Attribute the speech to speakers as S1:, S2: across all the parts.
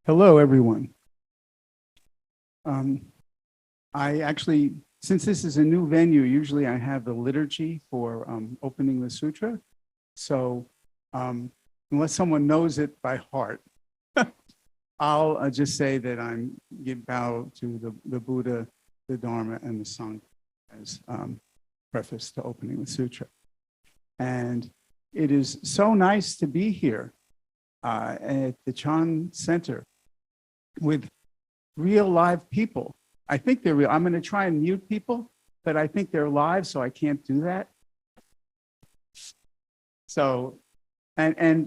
S1: Hello, everyone. I actually, since this is a new venue, usually I have the liturgy for opening the sutra. So unless someone knows it by heart, I'll just say that I'm give bow to the Buddha, the Dharma, and the Sangha as preface to opening the sutra. And it is so nice to be here at the Chan Center with real live people. I think they're real. I'm going to try and mute people, but I think they're live, so I can't do that. So, when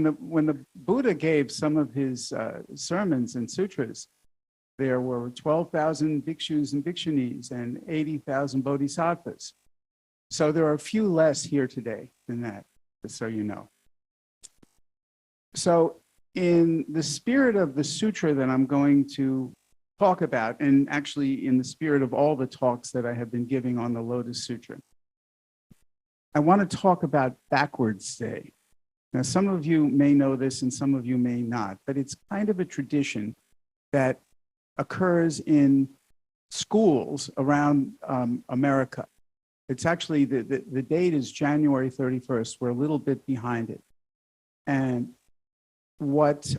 S1: the Buddha gave some of his sermons and sutras, there were 12,000 bhikshus and bhikshunis and 80,000 bodhisattvas. So there are a few less here today than that, just so you know. So in the spirit of the sutra that I'm going to talk about, and actually in the spirit of all the talks that I have been giving on the Lotus Sutra, I want to talk about backwards day. Now, some of you may know this and some of you may not, but it's kind of a tradition that occurs in schools around America. It's actually, the date is January 31st. We're a little bit behind it. And what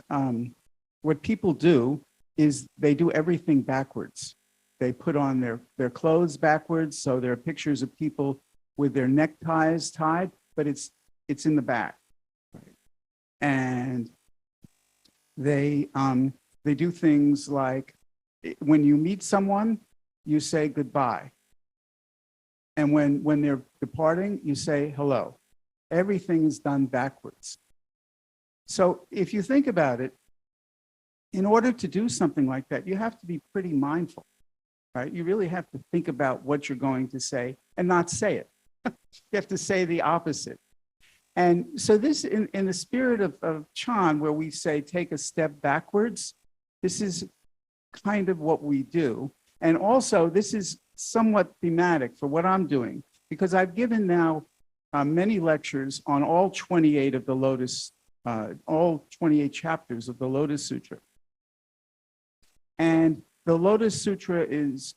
S1: people do is they do everything backwards. They put on their clothes backwards, so there are pictures of people with their neckties tied, but it's in the back. Right? And they do things like, when you meet someone, you say goodbye. And when they're departing, you say hello. Everything is done backwards. So if you think about it, in order to do something like that, you have to be pretty mindful, right? You really have to think about what you're going to say and not say it. You have to say the opposite. And so this, in the spirit of Chan, where we say take a step backwards, this is kind of what we do. And also, this is somewhat thematic for what I'm doing, because I've given now many lectures on all 28 of the Lotus, all 28 chapters of the Lotus Sutra. And the Lotus Sutra is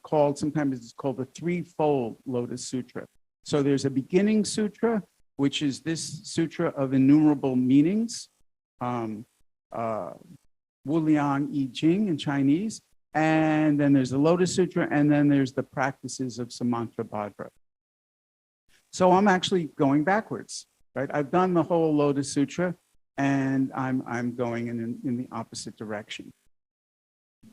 S1: called, sometimes it's called the threefold Lotus Sutra. So there's a beginning sutra, which is this Sutra of Innumerable Meanings, Wu Liang Yi Jing in Chinese. And then there's the Lotus Sutra, and then there's the practices of Samantrabhadra. So I'm actually going backwards, right? I've done the whole Lotus Sutra, and I'm going in the opposite direction.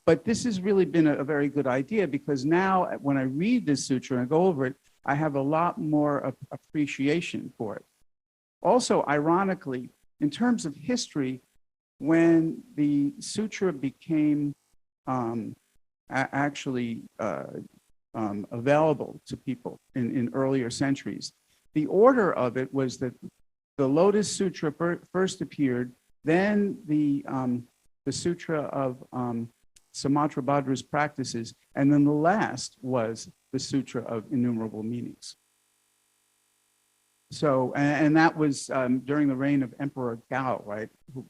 S1: But this has really been a very good idea, because now when I read this sutra and go over it, I have a lot more appreciation for it. Also, ironically, in terms of history, when the sutra became available to people in earlier centuries, the order of it was that the Lotus Sutra first appeared, then the Sutra of Samantrabhadra's practices, and then the last was the Sutra of Innumerable Meanings. So, and that was during the reign of Emperor Gao, right, who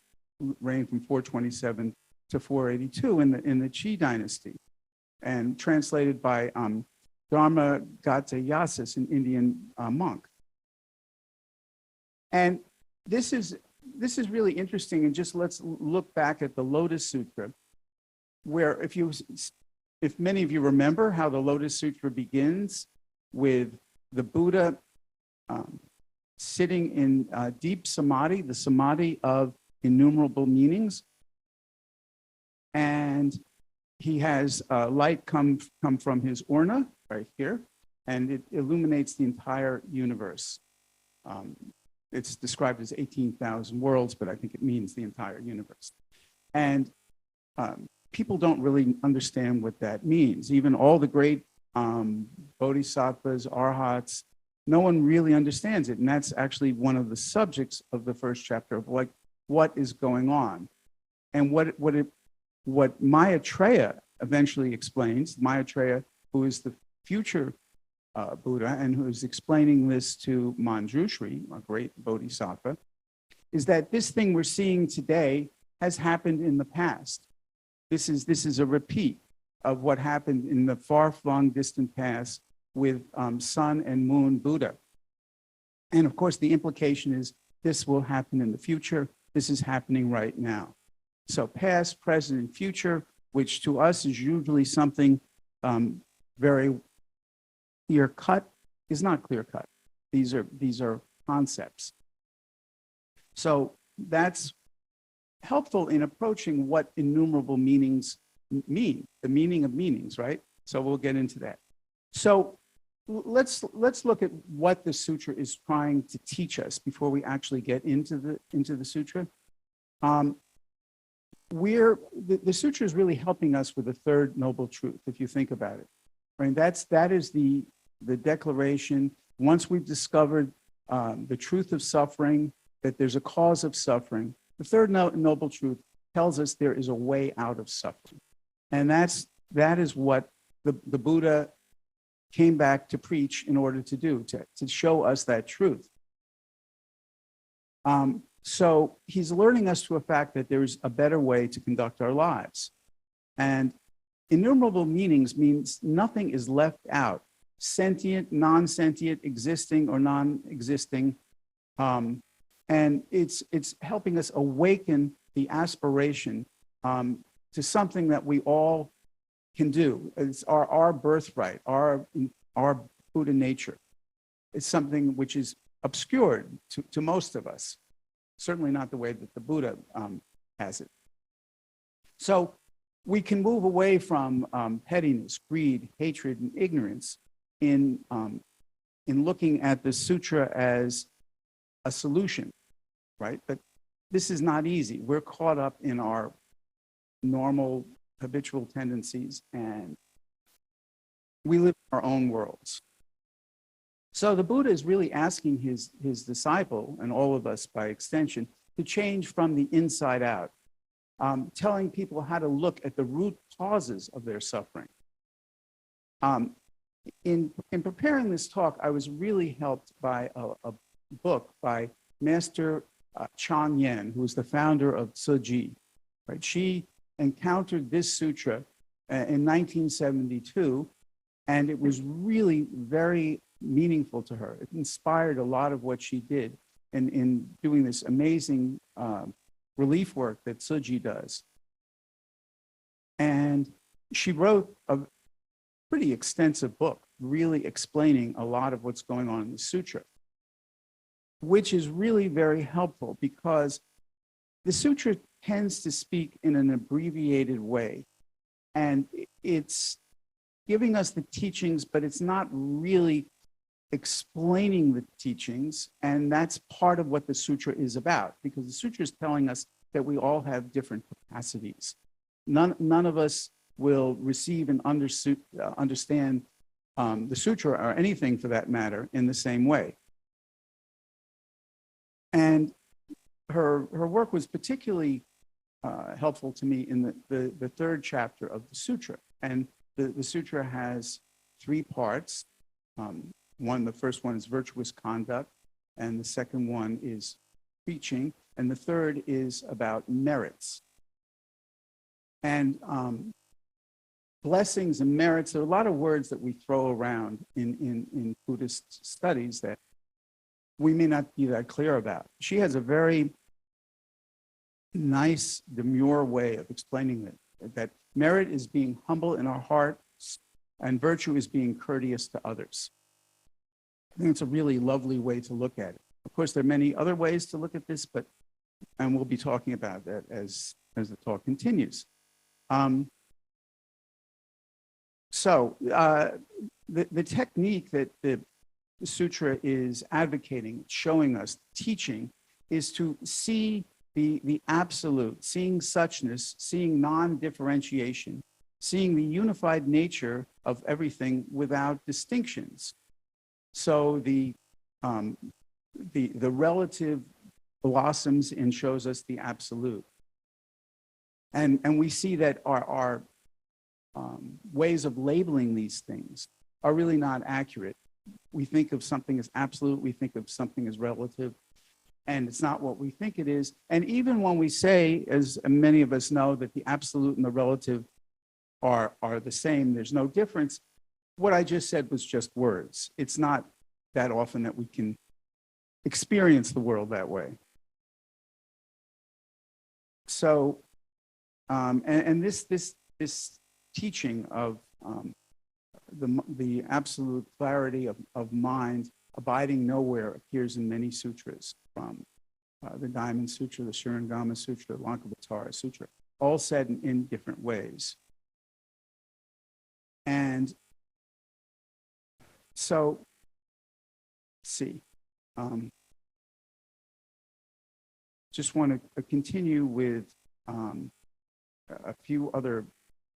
S1: reigned from 427 to 482 in the Qi dynasty, and translated by Dharma Gatsayasis, an Indian monk. And this is really interesting, and just let's look back at the Lotus Sutra, where if many of you remember how the Lotus Sutra begins with the Buddha sitting in deep samadhi, the samadhi of innumerable meanings, and he has light come from his urna right here, and it illuminates the entire universe. It's described as 18,000 worlds, but I think it means the entire universe. And people don't really understand what that means. Even all the great bodhisattvas, arhats, no one really understands it. And that's actually one of the subjects of the first chapter of what is going on. And what Maitreya eventually explains, Maitreya, who is the future Buddha and who is explaining this to Manjushri, a great bodhisattva, is that this thing we're seeing today has happened in the past. This is a repeat of what happened in the far-flung distant past with Sun and Moon Buddha. And of course, the implication is this will happen in the future. This is happening right now. So past, present, and future, which to us is usually something very clear-cut, is not clear-cut. These are concepts. So that's helpful in approaching what innumerable meanings mean, the meaning of meanings, right? So we'll get into that. So let's look at what the sutra is trying to teach us before we actually get into the sutra. The sutra is really helping us with the third noble truth, if you think about it. Right? That is the declaration. Once we've discovered the truth of suffering, that there's a cause of suffering, the third noble truth tells us there is a way out of suffering. And that is what the Buddha came back to preach in order to do, to show us that truth. So he's alerting us to a fact that there's a better way to conduct our lives. And innumerable meanings means nothing is left out, sentient, non-sentient, existing or non-existing. And it's helping us awaken the aspiration to something that we all can do. It's our birthright, our Buddha nature. It's something which is obscured to most of us. Certainly not the way that the Buddha has it. So we can move away from pettiness, greed, hatred, and ignorance in looking at the sutra as a solution, right? But this is not easy. We're caught up in our normal habitual tendencies, and we live in our own worlds. So the Buddha is really asking his disciple, and all of us by extension, to change from the inside out, telling people how to look at the root causes of their suffering. In preparing this talk, I was really helped by a book by Master Sheng Yen, who is the founder of Tzu. Right? She encountered this sutra in 1972, and it was really very meaningful to her. It inspired a lot of what she did in doing this amazing relief work that Tzu does. And she wrote a pretty extensive book, really explaining a lot of what's going on in the sutra, which is really very helpful because the sutra tends to speak in an abbreviated way. And it's giving us the teachings, but it's not really explaining the teachings. And that's part of what the sutra is about, because the sutra is telling us that we all have different capacities. None of us will receive and understand the sutra, or anything for that matter, in the same way. And her work was particularly helpful to me in the third chapter of the sutra. And the sutra has three parts. The first one is virtuous conduct, and the second one is preaching, and the third is about merits. And blessings and merits, there are a lot of words that we throw around in Buddhist studies that we may not be that clear about. She has a very nice, demure way of explaining that merit is being humble in our hearts, and virtue is being courteous to others. I think it's a really lovely way to look at it. Of course, there are many other ways to look at this, and we'll be talking about that as the talk continues. So the technique that the sutra is advocating, showing us, teaching, is to see the absolute, seeing suchness, seeing non-differentiation, seeing the unified nature of everything without distinctions. So the relative blossoms and shows us the absolute. And we see that our ways of labeling these things are really not accurate. We think of something as absolute, we think of something as relative. and it's not what we think it is. And even when we say, as many of us know, that the absolute and the relative are the same, there's no difference, what I just said was just words. It's not that often that we can experience the world that way. So, and this teaching of the absolute clarity of mind, abiding nowhere, appears in many sutras, from the Diamond Sutra, the Shurangama Sutra, the Lankavatara Sutra, all said in different ways. And so, let's see. Just want to continue with a few other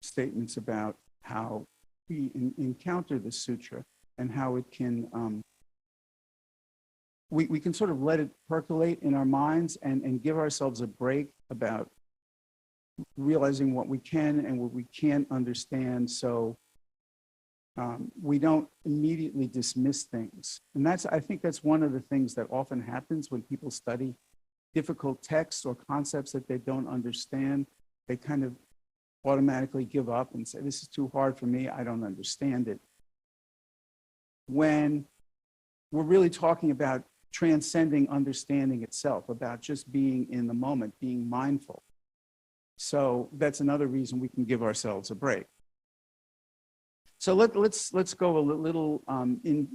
S1: statements about how we encounter the sutra and how it can, we can sort of let it percolate in our minds and give ourselves a break about realizing what we can and what we can't understand, so we don't immediately dismiss things. And I think that's one of the things that often happens when people study difficult texts or concepts that they don't understand. They kind of automatically give up and say, this is too hard for me, I don't understand it. When we're really talking about transcending understanding itself, about just being in the moment, being mindful. So that's another reason we can give ourselves a break. So let's go a little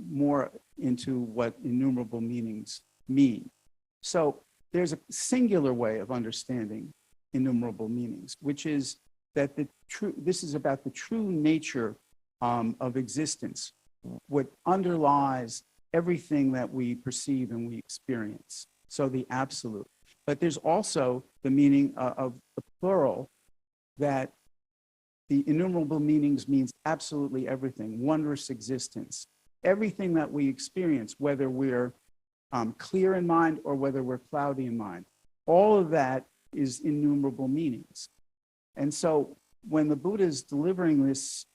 S1: more into what innumerable meanings mean. So there's a singular way of understanding innumerable meanings, which is that this is about the true nature of existence, what underlies everything that we perceive and we experience. So the absolute. But there's also the meaning of the plural, that the innumerable meanings means absolutely everything, wondrous existence. Everything that we experience, whether we're clear in mind or whether we're cloudy in mind, all of that is innumerable meanings. And so when the Buddha is delivering this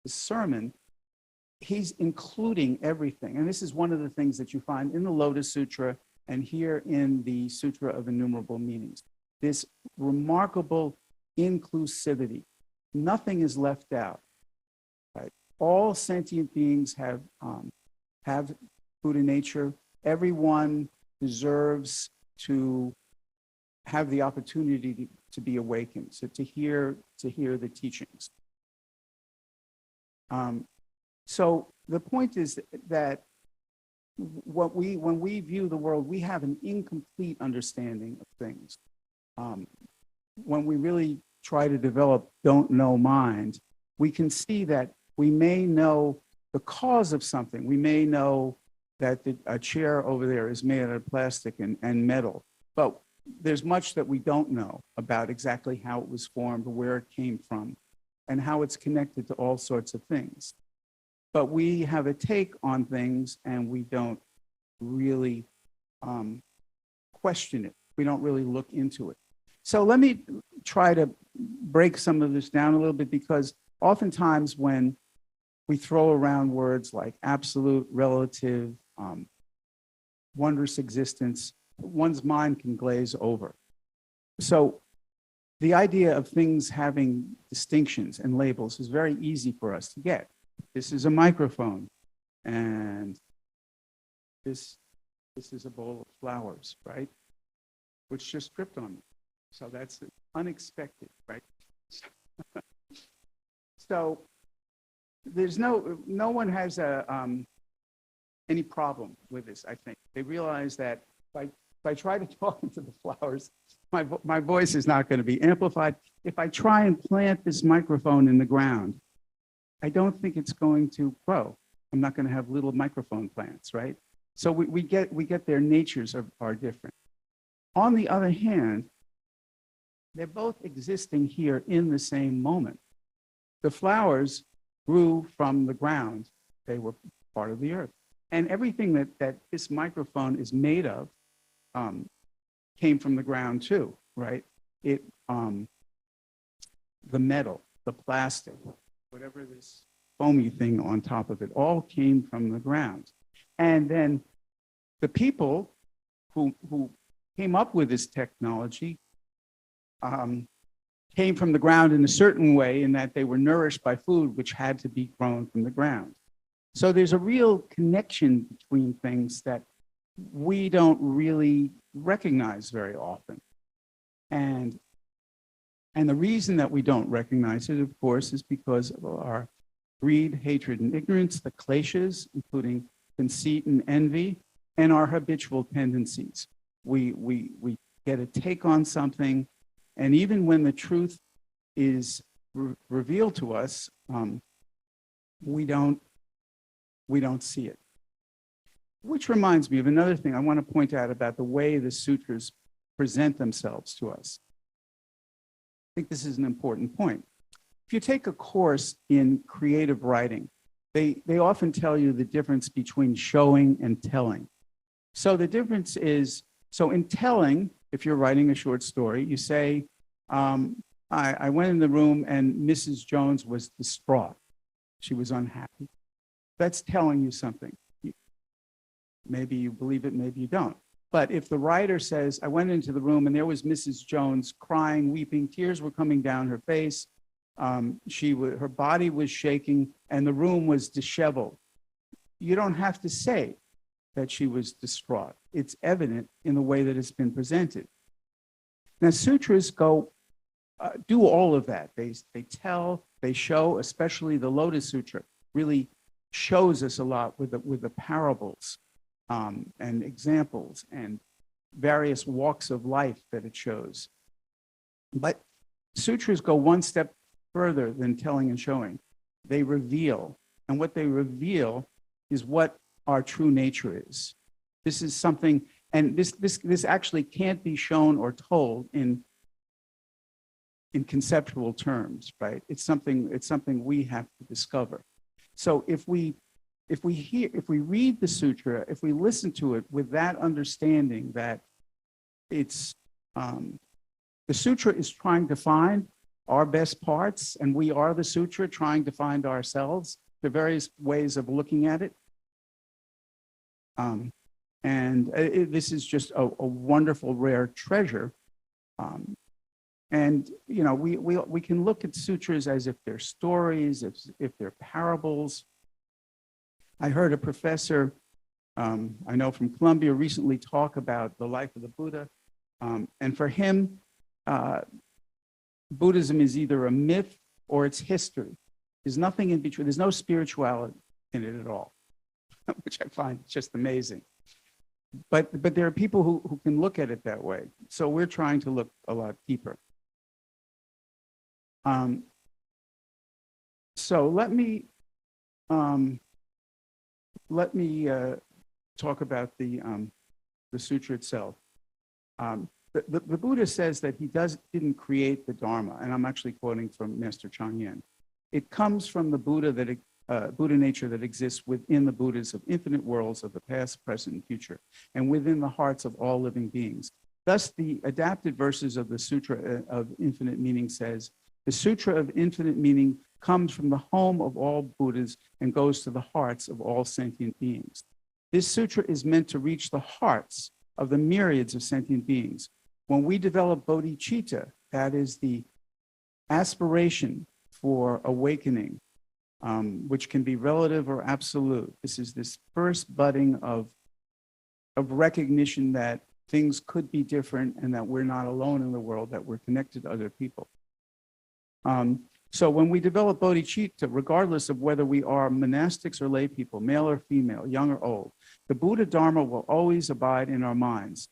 S1: sermon, he's including everything. And this is one of the things that you find in the Lotus Sutra and here in the Sutra of Innumerable Meanings. This remarkable inclusivity. Nothing is left out. Right? All sentient beings have Buddha nature. Everyone deserves to have the opportunity to be awakened, so to hear the teachings. So the point is that when we view the world, we have an incomplete understanding of things. When we really try to develop don't know mind, we can see that we may know the cause of something. We may know that a chair over there is made out of plastic and metal, but there's much that we don't know about exactly how it was formed, or where it came from, and how it's connected to all sorts of things. But we have a take on things and we don't really question it. We don't really look into it. So let me try to break some of this down a little bit, because oftentimes when we throw around words like absolute, relative, wondrous existence, one's mind can glaze over. So the idea of things having distinctions and labels is very easy for us to get. This is a microphone, and this is a bowl of flowers, right? Which just dripped on me. So that's unexpected, right? So there's no one has any problem with this, I think. They realize that if I try to talk into the flowers, my voice is not going to be amplified. If I try and plant this microphone in the ground, I don't think it's going to grow. I'm not going to have little microphone plants, right? So we get their natures are different. On the other hand, they're both existing here in the same moment. The flowers grew from the ground. They were part of the earth. And everything that this microphone is made of came from the ground too, right? The metal, the plastic, whatever this foamy thing on top of it, all came from the ground. And then the people who came up with this technology came from the ground in a certain way in that they were nourished by food which had to be grown from the ground. So there's a real connection between things that we don't really recognize very often. And the reason that we don't recognize it, of course, is because of our greed, hatred, and ignorance, the kleshas, including conceit and envy, and our habitual tendencies. We get a take on something, and even when the truth is revealed to us, we don't see it. Which reminds me of another thing I want to point out about the way the sutras present themselves to us. I think this is an important point. If you take a course in creative writing, they often tell you the difference between showing and telling. So the difference is, so in telling, if you're writing a short story, you say, I went in the room and Mrs. Jones was distraught. She was unhappy. That's telling you something. Maybe you believe it, maybe you don't. But if the writer says, I went into the room and there was Mrs. Jones crying, weeping, tears were coming down her face, her body was shaking, and the room was disheveled, you don't have to say that she was distraught. It's evident in the way that it's been presented. Now, sutras do all of that. They tell, they show, especially the Lotus Sutra really shows us a lot with the parables and examples and various walks of life that it shows. But sutras go one step further than telling and showing. They reveal, and what they reveal is what our true nature is. This is something, and this actually can't be shown or told in conceptual terms, right? It's something we have to discover. So if we read the sutra, if we listen to it with that understanding that it's the sutra is trying to find our best parts, and we are the sutra trying to find ourselves, the various ways of looking at it. This is just a wonderful, rare treasure. And you know, we can look at sutras as if they're stories, if they're parables. I heard a professor I know from Columbia recently talk about the life of the Buddha, and for him, Buddhism is either a myth or it's history. There's nothing in between. There's no spirituality in it at all, which I find just amazing. But there are people who can look at it that way. So we're trying to look a lot deeper. So let me talk about the sutra itself. The Buddha says that he didn't create the Dharma, and I'm actually quoting from Master Sheng Yen. It comes from the Buddha Buddha nature that exists within the Buddhas of infinite worlds of the past, present, and future, and within the hearts of all living beings. Thus, the adapted verses of the Sutra of Infinite Meaning says, the Sutra of Infinite Meaning comes from the home of all Buddhas and goes to the hearts of all sentient beings. This sutra is meant to reach the hearts of the myriads of sentient beings. When we develop bodhicitta, that is the aspiration for awakening, which can be relative or absolute. This is this first budding of recognition that things could be different and that we're not alone in the world, that we're connected to other people. So when we develop bodhicitta, regardless of whether we are monastics or lay people, male or female, young or old, the Buddha Dharma will always abide in our minds.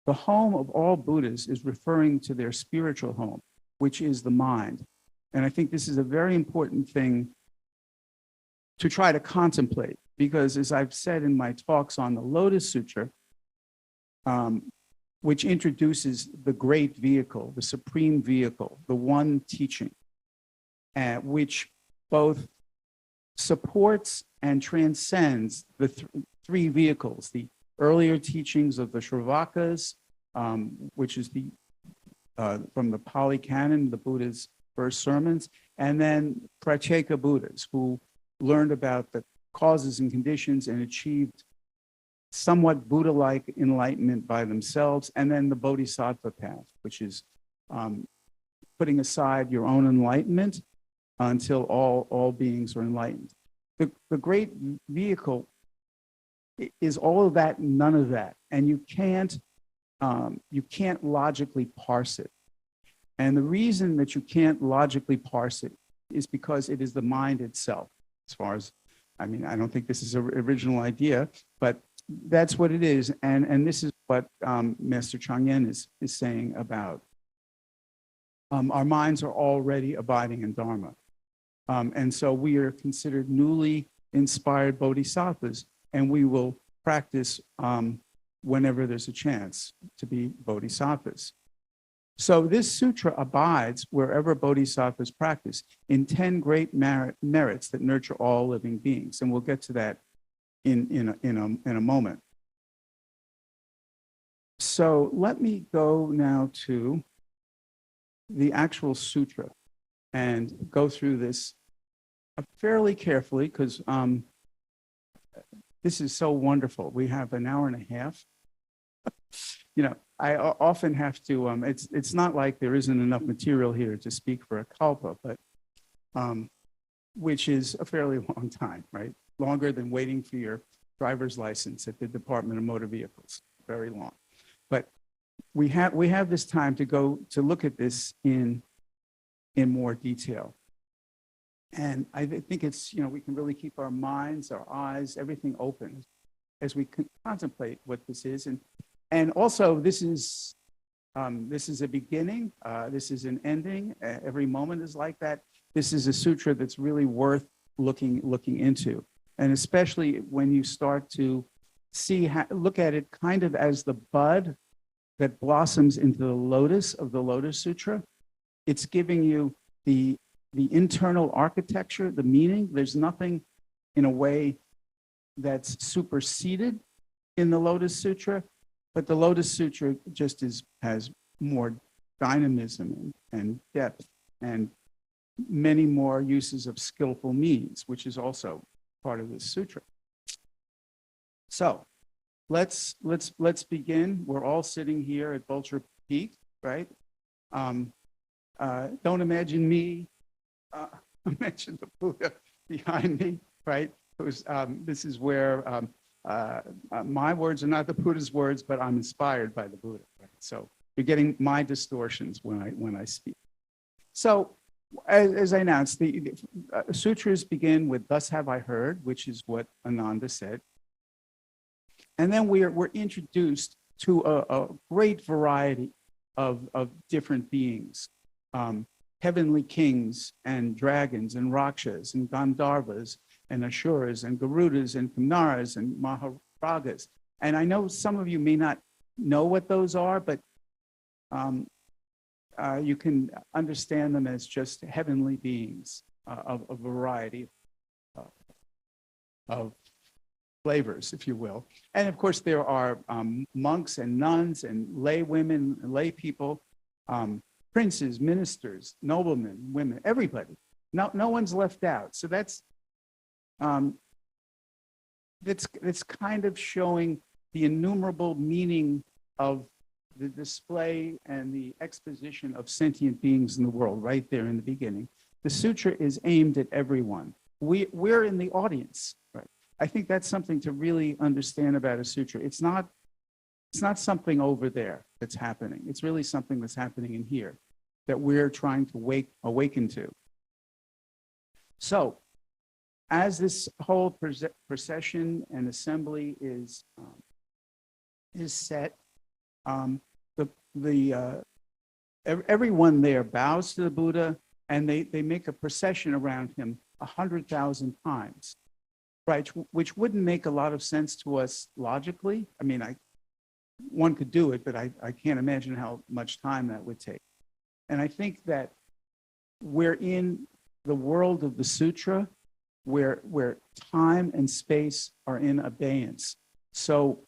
S1: The home of all Buddhas is referring to their spiritual home, which is the mind. And I think this is a very important thing to try to contemplate, because as I've said in my talks on the Lotus Sutra, which introduces the great vehicle, the supreme vehicle, the one teaching, which both supports and transcends the three vehicles, the earlier teachings of the Shravakas, which is from the Pali Canon, the Buddha's first sermons, and then Pratyeka Buddhas, who learned about the causes and conditions and achieved somewhat Buddha-like enlightenment by themselves, and then the Bodhisattva path, which is putting aside your own enlightenment until all beings are enlightened. The great vehicle is all of that, none of that, and you can't logically parse it. And the reason that you can't logically parse it is because it is the mind itself. As far as, I mean, I don't think this is an original idea, but that's what it is. And this is what Master Sheng Yen is saying about our minds are already abiding in Dharma. And so we are considered newly inspired bodhisattvas, and we will practice whenever there's a chance to be bodhisattvas. So this sutra abides wherever bodhisattvas practice in 10 great merits that nurture all living beings. And we'll get to that in a moment. So let me go now to the actual sutra and go through this fairly carefully, because this is so wonderful. We have an hour and a half. You know, I often have to, it's not like there isn't enough material here to speak for a kalpa, but which is a fairly long time, right? Longer than waiting for your driver's license at the Department of Motor Vehicles, very long. But we have this time to go to look at this in more detail. And I think it's, you know, we can really keep our minds, our eyes, everything open as we contemplate what this is. And also, this is a beginning. This is an ending. Every moment is like that. This is a sutra that's really worth looking into, and especially when you start to look at it kind of as the bud that blossoms into the lotus of the Lotus Sutra. It's giving you the internal architecture, the meaning. There's nothing, in a way, that's superseded in the Lotus Sutra. But the Lotus Sutra just has more dynamism and depth and many more uses of skillful means, which is also part of this sutra. So let's begin. We're all sitting here at Vulture Peak, right? Don't imagine me. Imagine the Buddha behind me, right? It was, this is where my words are not the Buddha's words, but I'm inspired by the Buddha. Right? So you're getting my distortions when I speak. So as I announced, the sutras begin with "Thus have I heard," which is what Ananda said, and then we're introduced to a great variety of different beings, heavenly kings and dragons and rakshas and gandharvas and asuras and garudas and kamaras and maharagas. And I know some of you may not know what those are, but you can understand them as just heavenly beings of a variety of flavors, if you will. And of course, there are monks and nuns and lay women, lay people, princes, ministers, noblemen, women, everybody. No one's left out. So that's kind of showing the innumerable meaning of the display and the exposition of sentient beings in the world right there in the beginning. The sutra is aimed at everyone. We're in the audience, right? I think that's something to really understand about a sutra. It's not something over there that's happening. It's really something that's happening in here that we're trying to awaken to. So, as this whole procession and assembly is set, everyone there bows to the Buddha, and they make a procession around him 100,000 times, right? Which wouldn't make a lot of sense to us logically. I mean, one could do it, but I can't imagine how much time that would take. And I think that we're in the world of the sutra where time and space are in abeyance. So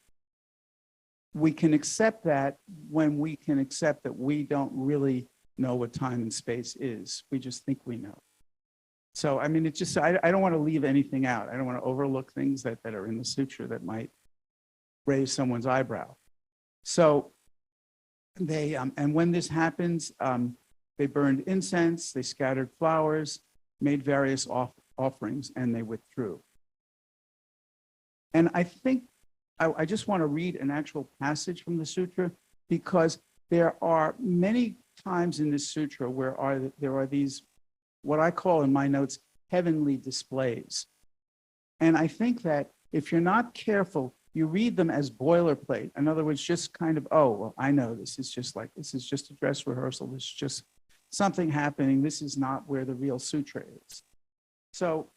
S1: we can accept that when we can accept that we don't really know what time and space is. We just think we know. So, I mean, it's just, I don't want to leave anything out. I don't want to overlook things that are in the sutra that might raise someone's eyebrow. So they, and when this happens, they burned incense, they scattered flowers, made various offerings, and they withdrew. And I think I just want to read an actual passage from the sutra, because there are many times in this sutra where there are these, what I call in my notes, heavenly displays. And I think that if you're not careful, you read them as boilerplate. In other words, just kind of, oh, well, I know this is just a dress rehearsal. This is just something happening. This is not where the real sutra is. So,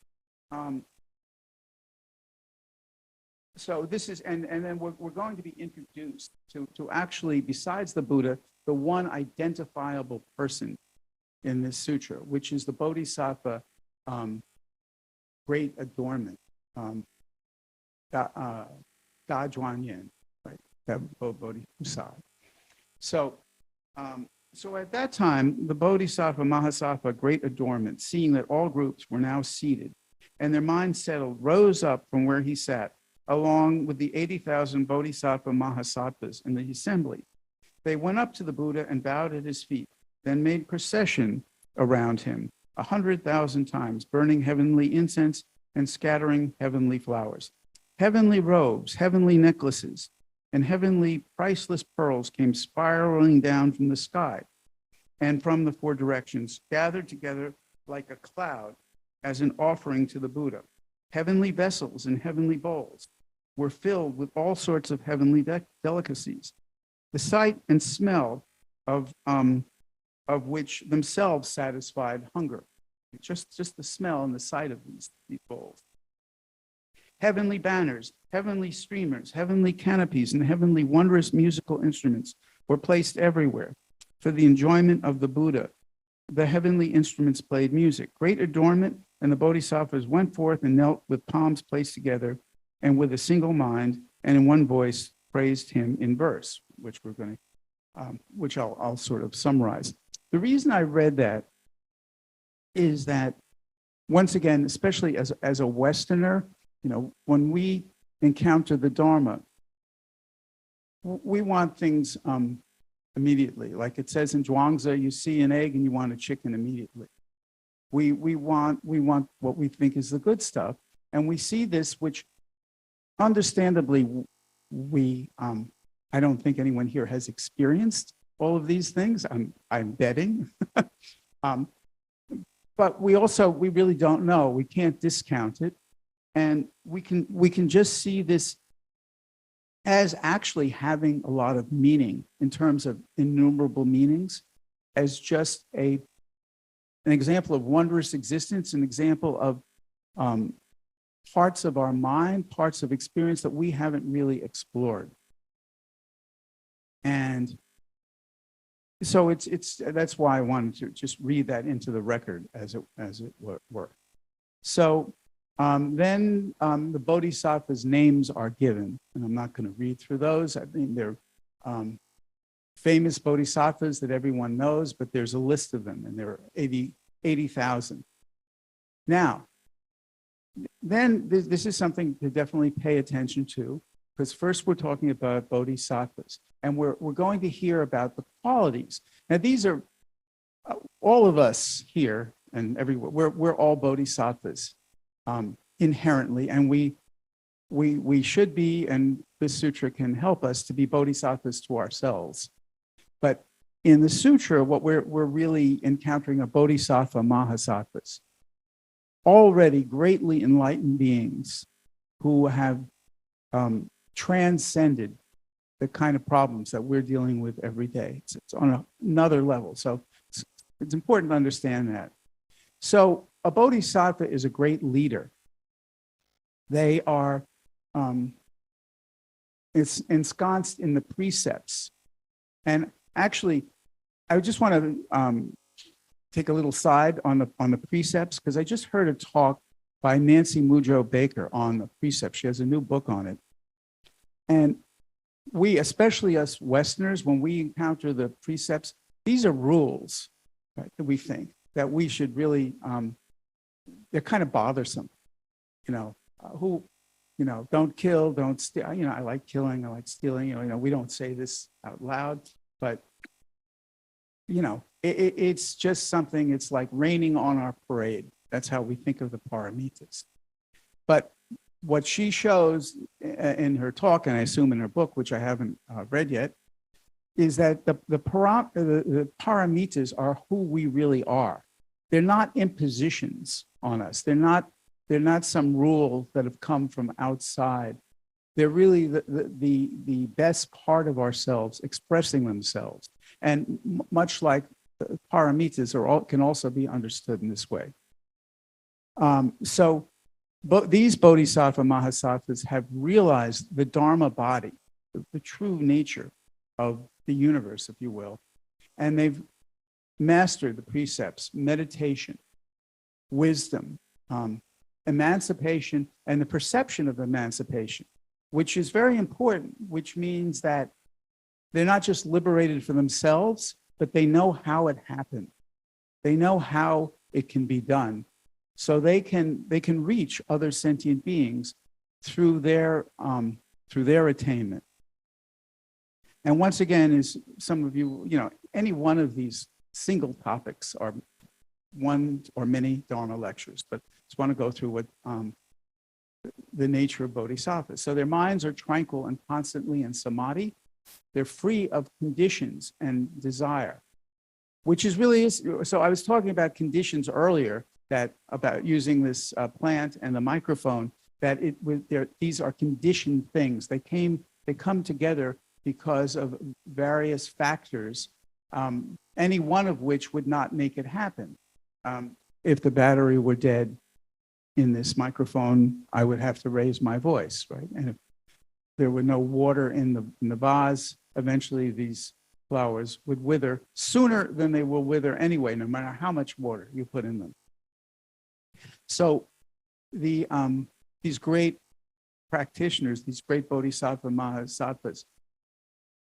S1: so this is, and then we're going to be introduced to actually, besides the Buddha, the one identifiable person in this sutra, which is the Bodhisattva Great Adornment, Da Zhuan Yen, right? Bodhisattva. So, so at that time, the Bodhisattva Mahasattva Great Adornment, seeing that all groups were now seated and their minds settled, rose up from where he sat, along with the 80,000 Bodhisattva Mahasattvas in the assembly. They went up to the Buddha and bowed at his feet, then made procession around him 100,000 times, burning heavenly incense and scattering heavenly flowers. Heavenly robes, heavenly necklaces, and heavenly priceless pearls came spiraling down from the sky and from the four directions, gathered together like a cloud as an offering to the Buddha. Heavenly vessels and heavenly bowls were filled with all sorts of heavenly delicacies. The sight and smell of which themselves satisfied hunger. Just the smell and the sight of these bowls. Heavenly banners, heavenly streamers, heavenly canopies, and heavenly wondrous musical instruments were placed everywhere for the enjoyment of the Buddha. The heavenly instruments played music. Great adornment, and the bodhisattvas went forth and knelt with palms placed together and with a single mind and in one voice praised him in verse, which we're going to, which I'll sort of summarize. The reason I read that is that, once again, especially as a Westerner, you know, when we encounter the Dharma, we want things immediately. Like it says in Zhuangzi, you see an egg and you want a chicken immediately. We want what we think is the good stuff, and we see this, which understandably I don't think anyone here has experienced all of these things. I'm betting, but we really don't know. We can't discount it, and we can just see this as actually having a lot of meaning in terms of innumerable meanings, as just an example of wondrous existence, an example of parts of our mind, parts of experience that we haven't really explored. And so that's why I wanted to just read that into the record as it were. So then the bodhisattvas' names are given, and I'm not going to read through those. I mean, they're famous bodhisattvas that everyone knows, but there's a list of them, and there are 80,000. Now, then this is something to definitely pay attention to, because first we're talking about bodhisattvas, and we're going to hear about the qualities. Now, these are all of us here and everywhere. We're all bodhisattvas inherently, and we should be, and this sutra can help us to be bodhisattvas to ourselves. But in the sutra, what we're really encountering are bodhisattva mahasattvas, already greatly enlightened beings who have transcended the kind of problems that we're dealing with every day. It's on another level. So it's important to understand that. So a bodhisattva is a great leader. They are it's ensconced in the precepts. And actually, I just want to take a little side on the precepts, because I just heard a talk by Nancy Mujo Baker on the precepts. She has a new book on it. And we, especially us Westerners, when we encounter the precepts, these are rules, right, that we think that we should really, they're kind of bothersome. don't kill, don't steal. I like killing, I like stealing. We don't say this out loud, but it's just something. It's like raining on our parade. That's how we think of the paramitas. But what she shows in her talk, and I assume in her book, which I haven't read yet, is that the paramitas are who we really are. They're not impositions on us. They're not some rules that have come from outside. They're really the best part of ourselves expressing themselves. And much like paramitas can also be understood in this way. But these bodhisattva mahasattvas have realized the Dharma body, the true nature of the universe, if you will. And they've mastered the precepts, meditation, wisdom, emancipation, and the perception of emancipation, which is very important, which means that they're not just liberated for themselves, but they know how it happened. They know how it can be done. So they can reach other sentient beings through their attainment. And once again, as some of you, any one of these single topics are one or many Dharma lectures, but just want to go through what the nature of bodhisattvas. So their minds are tranquil and constantly in samadhi. They're free of conditions and desire, which is really, so I was talking about conditions earlier, about using this plant and the microphone, that these are conditioned things. They come together because of various factors, any one of which would not make it happen. If the battery were dead in this microphone, I would have to raise my voice, right? And if there were no water in the vase, eventually these flowers would wither sooner than they will wither anyway, no matter how much water you put in them. So these great practitioners, these great bodhisattva mahasattvas,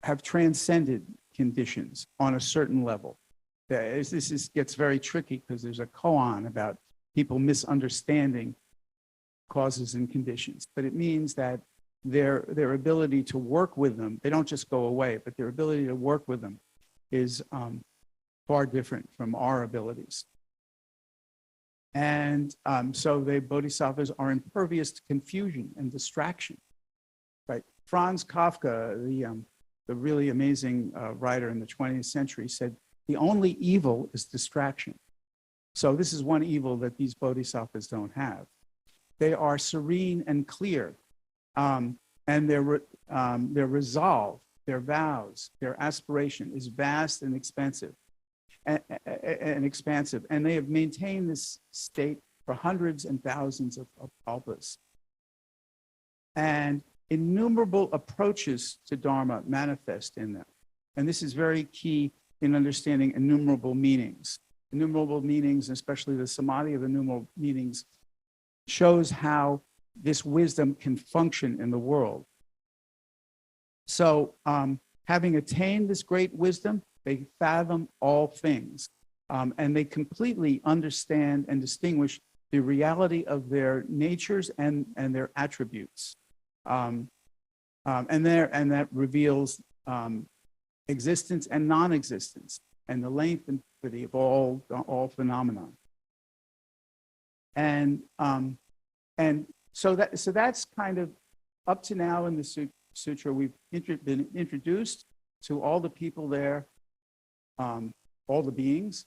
S1: have transcended conditions on a certain level. This gets very tricky because there's a koan about people misunderstanding causes and conditions, but it means that their ability to work with them, they don't just go away, but their ability to work with them is far different from our abilities. And so the bodhisattvas are impervious to confusion and distraction, right? Franz Kafka, the really amazing writer in the 20th century, said, the only evil is distraction. So this is one evil that these bodhisattvas don't have. They are serene and clear, and their resolve, their vows, their aspiration is vast and expensive. And expansive, and they have maintained this state for hundreds and thousands of kalpas. And innumerable approaches to Dharma manifest in them. And this is very key in understanding innumerable meanings. Innumerable meanings, especially the samadhi of innumerable meanings, shows how this wisdom can function in the world. So having attained this great wisdom, they fathom all things, and they completely understand and distinguish the reality of their natures and their attributes. And that reveals existence and non-existence, and the length and beauty of all phenomena. And so that's kind of up to now in the sutra. We've been introduced to all the people there. All the beings.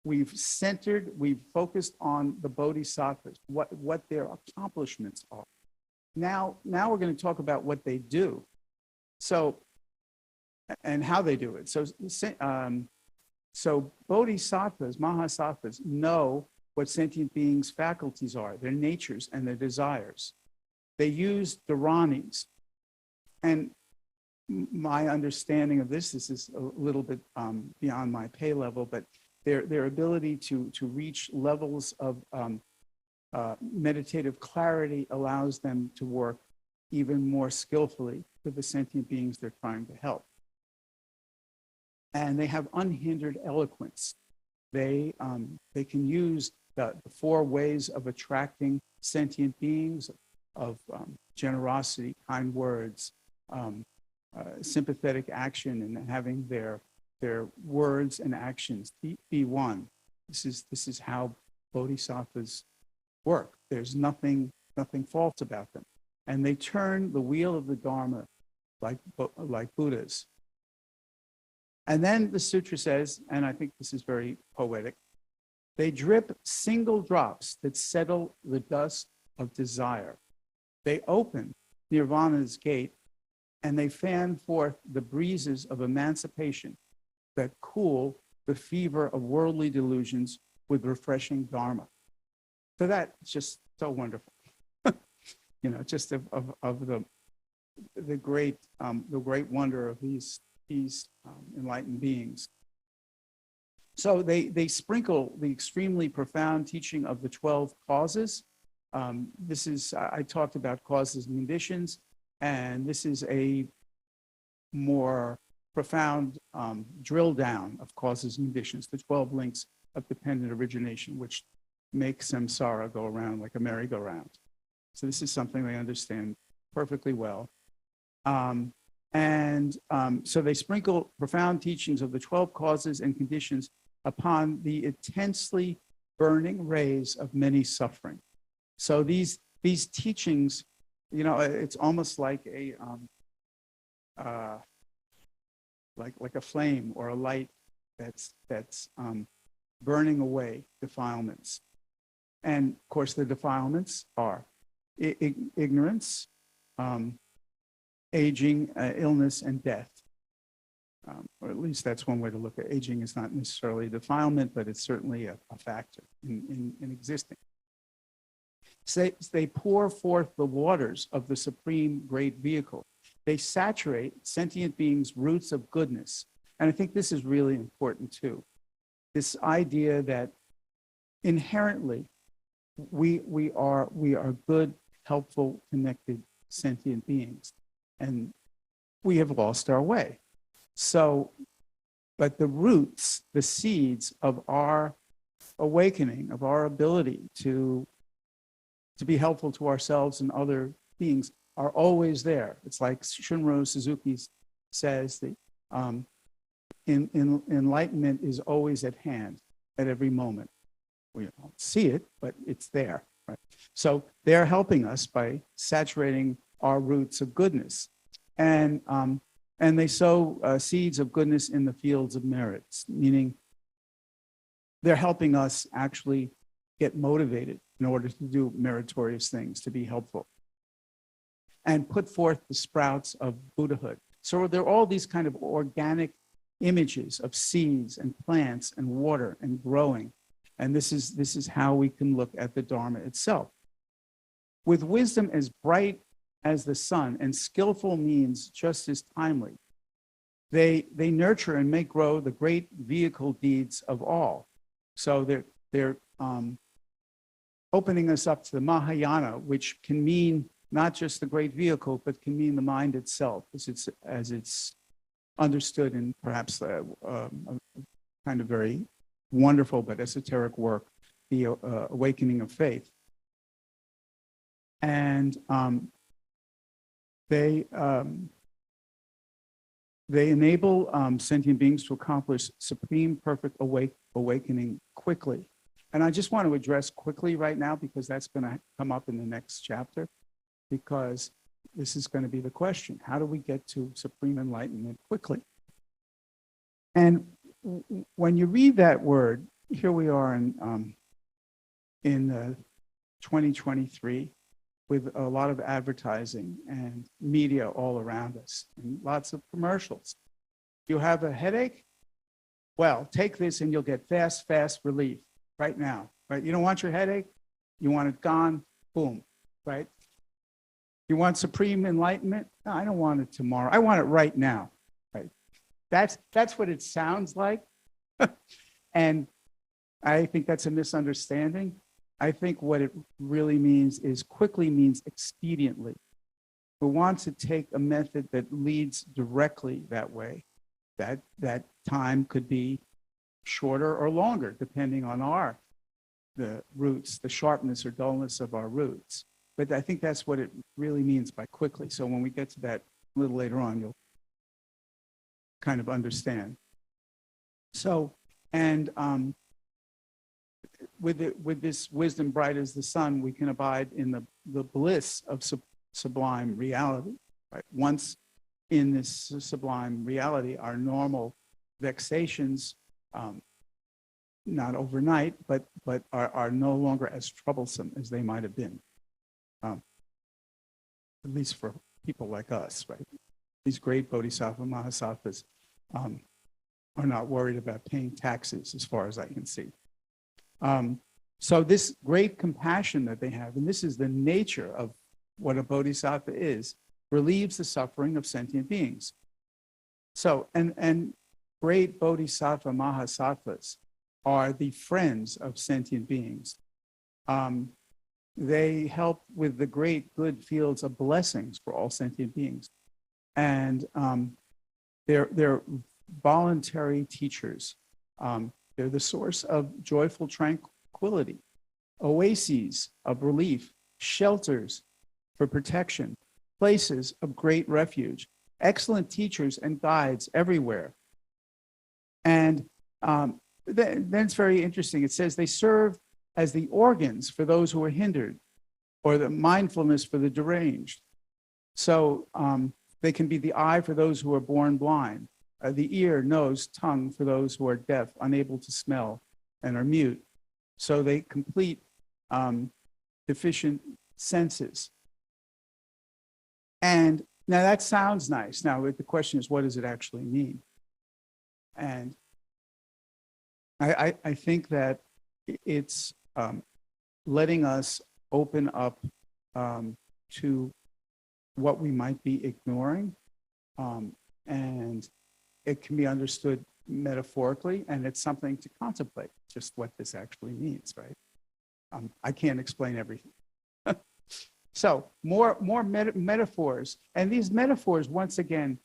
S1: We've focused on the bodhisattvas, what their accomplishments are. Now we're going to talk about what they do. So, and how they do it. So bodhisattvas, mahasattvas, know what sentient beings' faculties are, their natures and their desires. They use dharanis. And my understanding of this is a little bit beyond my pay level, but their ability to reach levels of meditative clarity allows them to work even more skillfully with the sentient beings they're trying to help. And they have unhindered eloquence. They can use the 4 ways of attracting sentient beings, generosity, kind words, sympathetic action, and having their words and actions be one. This is how bodhisattvas work. There's nothing false about them, and they turn the wheel of the Dharma like Buddhas. And then the sutra says, and I think this is very poetic, they drip single drops that settle the dust of desire. They open nirvana's gate, and they fan forth the breezes of emancipation that cool the fever of worldly delusions with refreshing Dharma. So that's just so wonderful. Just of the great wonder of these enlightened beings. So they sprinkle the extremely profound teaching of the 12 causes. This is, I talked about causes and conditions, and this is a more profound drill down of causes and conditions, the 12 links of dependent origination, which make samsara go around like a merry-go-round. So this is something they understand perfectly well. So they sprinkle profound teachings of the 12 causes and conditions upon the intensely burning rays of many suffering. So these teachings, it's almost like a like a flame or a light that's burning away defilements. And of course, the defilements are ignorance, aging, illness, and death. Or at least that's one way to look at it. Aging is not necessarily a defilement, but it's certainly a factor in existing. So they pour forth the waters of the supreme great vehicle. They saturate sentient beings' roots of goodness. And I think this is really important too. This idea that inherently we are good, helpful, connected, sentient beings. And we have lost our way. So, but the roots, the seeds of our awakening, of our ability to be helpful to ourselves and other beings are always there. It's like Shunro Suzuki says that enlightenment is always at hand at every moment. We don't see it, but it's there. Right? So they're helping us by saturating our roots of goodness. And they sow seeds of goodness in the fields of merits, meaning they're helping us actually get motivated in order to do meritorious things, to be helpful, and put forth the sprouts of Buddhahood. So there are all these kind of organic images of seeds and plants and water and growing. And this is how we can look at the Dharma itself. With wisdom as bright as the sun and skillful means just as timely, they nurture and make grow the great vehicle deeds of all. So they're opening us up to the Mahayana, which can mean not just the great vehicle, but can mean the mind itself, as it's understood in perhaps a kind of very wonderful but esoteric work, The Awakening of Faith. And they enable sentient beings to accomplish supreme perfect awakening quickly. And I just want to address quickly right now, because that's going to come up in the next chapter, because this is going to be the question. How do we get to supreme enlightenment quickly? And when you read that word, here we are in 2023 with a lot of advertising and media all around us and lots of commercials. You have a headache? Well, take this and you'll get fast relief right now, right? You don't want your headache? You want it gone? Boom, right? You want supreme enlightenment? No, I don't want it tomorrow. I want it right now, right? That's what it sounds like. And I think that's a misunderstanding. I think what it really means is quickly means expediently. We want to take a method that leads directly that way. That time could be shorter or longer, depending on the roots, the sharpness or dullness of our roots. but I think that's what it really means by quickly. So when we get to that a little later on, you'll kind of understand. So, and with this wisdom bright as the sun, we can abide in the bliss of sublime reality. Right? Once in this sublime reality, our normal vexations, not overnight, but are no longer as troublesome as they might have been. At least for people like us, right? These great bodhisattva mahasattvas are not worried about paying taxes, as far as I can see. So this great compassion that they have, and this is the nature of what a bodhisattva is, relieves the suffering of sentient beings. So, and great bodhisattva mahasattvas are the friends of sentient beings. They help with the great good fields of blessings for all sentient beings. And they're voluntary teachers. They're the source of joyful tranquility, oases of relief, shelters for protection, places of great refuge, excellent teachers and guides everywhere. And then it's very interesting. It says they serve as the organs for those who are hindered, or the mindfulness for the deranged. So they can be the eye for those who are born blind, the ear, nose, tongue for those who are deaf, unable to smell, and are mute. So they complete deficient senses. And now that sounds nice. Now the question is, what does it actually mean? And I think that it's letting us open up to what we might be ignoring. And it can be understood metaphorically, and it's something to contemplate, just what this actually means, right? I can't explain everything. So more metaphors. And these metaphors, once again,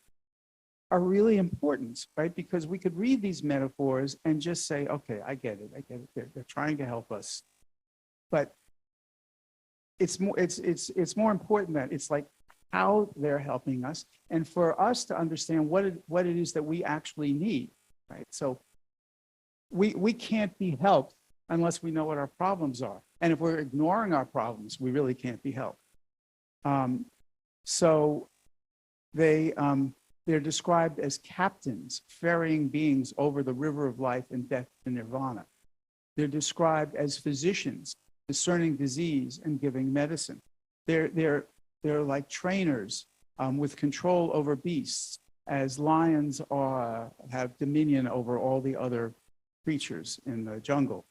S1: are really important, right? Because we could read these metaphors and just say, okay, I get it. They're trying to help us. But it's more important that it's like how they're helping us, and for us to understand what it is that we actually need, right? So we can't be helped unless we know what our problems are. And if we're ignoring our problems, we really can't be helped. So they're described as captains, ferrying beings over the river of life and death to nirvana. They're described as physicians, discerning disease and giving medicine. They're like trainers with control over beasts, as lions have dominion over all the other creatures in the jungle.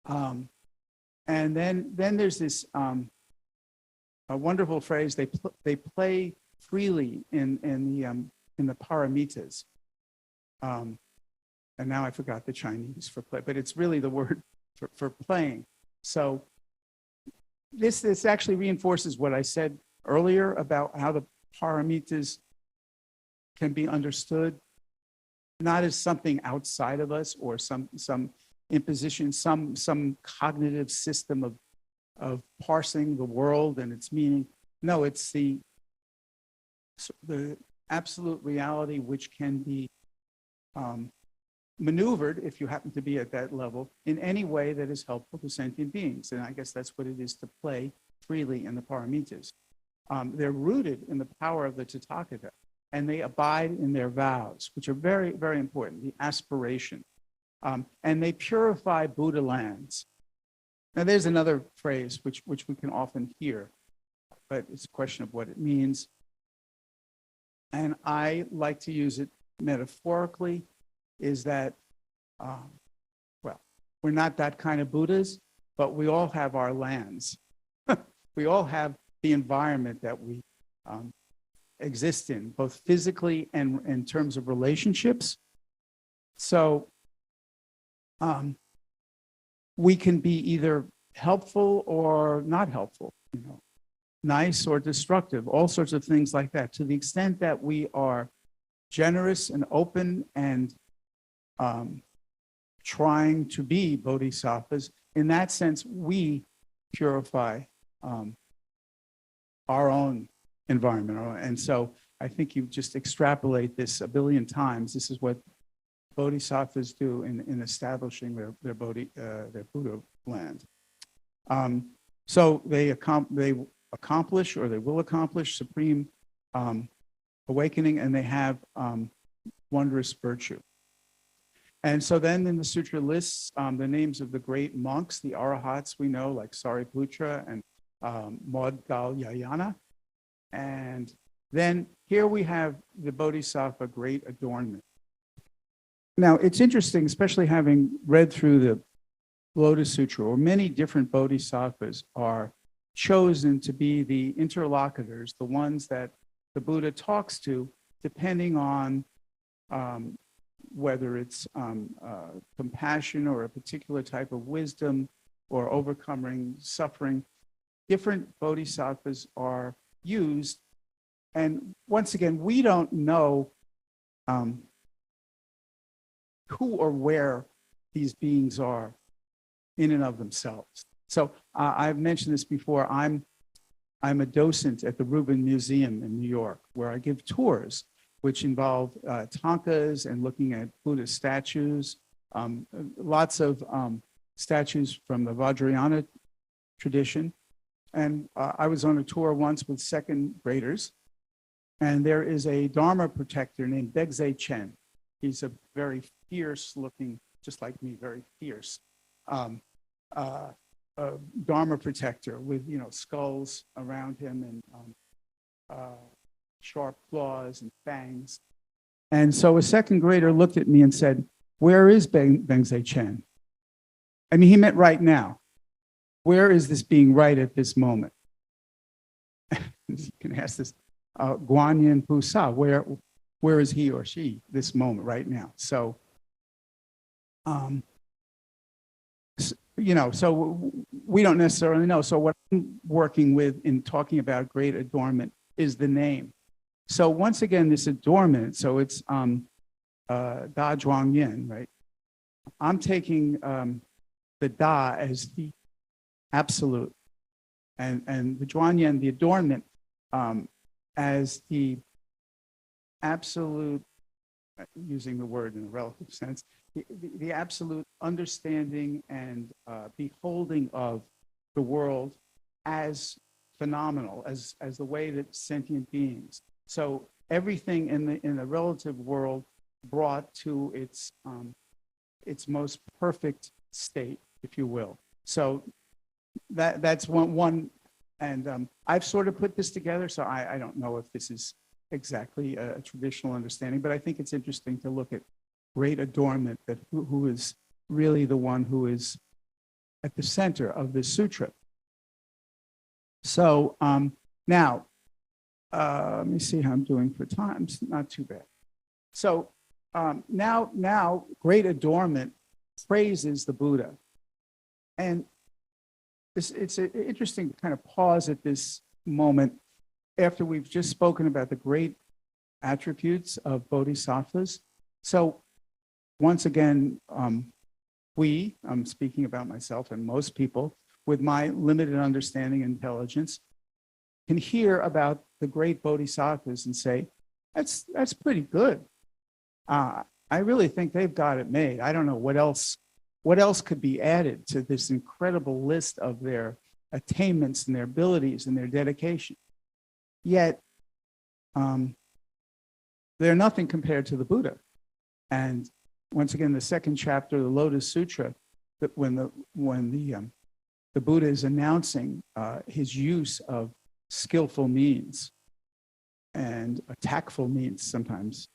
S1: And then there's this a wonderful phrase. They play freely in the paramitas. And now I forgot the Chinese for play, but it's really the word for playing. So this actually reinforces what I said earlier about how the paramitas can be understood, not as something outside of us or some imposition, some cognitive system of parsing the world and its meaning. No, it's the absolute reality which can be maneuvered, if you happen to be at that level, in any way that is helpful to sentient beings. And I guess that's what it is to play freely in the paramitas. They're rooted in the power of the Tathagata, and they abide in their vows, which are very, very important, the aspiration. And they purify Buddha lands. Now, there's another phrase which we can often hear, but it's a question of what it means. And I like to use it metaphorically, is that, well, we're not that kind of Buddhas, but we all have our lands. We all have the environment that we exist in, both physically and in terms of relationships. So we can be either helpful or not helpful, nice or destructive, all sorts of things like that. To the extent that we are generous and open and trying to be bodhisattvas, in that sense, we purify our own environment. And so I think you just extrapolate this a billion times. This is what bodhisattvas do in establishing their Buddha land. So they accomplish, or they will accomplish, supreme awakening, and they have wondrous virtue. And so then in the sutra lists the names of the great monks, the arahats we know, like Sariputra and Maudgalyayana. And then here we have the Bodhisattva Great Adornment. Now, it's interesting, especially having read through the Lotus Sutra, where many different bodhisattvas are chosen to be the interlocutors, the ones that the Buddha talks to, depending on whether it's compassion or a particular type of wisdom or overcoming suffering. Different bodhisattvas are used. And once again, we don't know who or where these beings are in and of themselves. So I've mentioned this before. I'm a docent at the Rubin Museum in New York, where I give tours, which involve tankas and looking at Buddhist statues, lots of statues from the Vajrayana tradition. And I was on a tour once with second graders, and there is a Dharma protector named Begze Chen. He's a very fierce looking, just like me, very fierce Dharma protector with, skulls around him and sharp claws and fangs. And so a second grader looked at me and said, "Where is Begze Chen?" I mean, he meant right now. Where is this being right at this moment? You can ask this Guanyin Pusa, where is he or she this moment right now? So, so we don't necessarily know. So what I'm working with in talking about great adornment is the name. So once again, this adornment, so it's Da Zhuang Yin, right? I'm taking the Da as the absolute, and the Zhuang Yin, the adornment, as the absolute, using the word in a relative sense, the absolute understanding and beholding of the world as phenomenal, as the way that sentient beings. So everything in the relative world brought to its most perfect state, if you will. So that's one, and I've sort of put this together. So I don't know if this is exactly a traditional understanding, but I think it's interesting to look at great adornment, that who is really the one who is at the center of this sutra. So now, let me see how I'm doing for time. It's not too bad. So now great adornment praises the Buddha. And it's interesting to kind of pause at this moment after we've just spoken about the great attributes of bodhisattvas. So once again, I'm speaking about myself, and most people with my limited understanding and intelligence can hear about the great bodhisattvas and say, that's pretty good. I really think they've got it made. I don't know what else could be added to this incredible list of their attainments and their abilities and their dedication. Yet, they're nothing compared to the Buddha. And once again, the second chapter of the Lotus Sutra, that when the Buddha is announcing his use of skillful means and tactful means, sometimes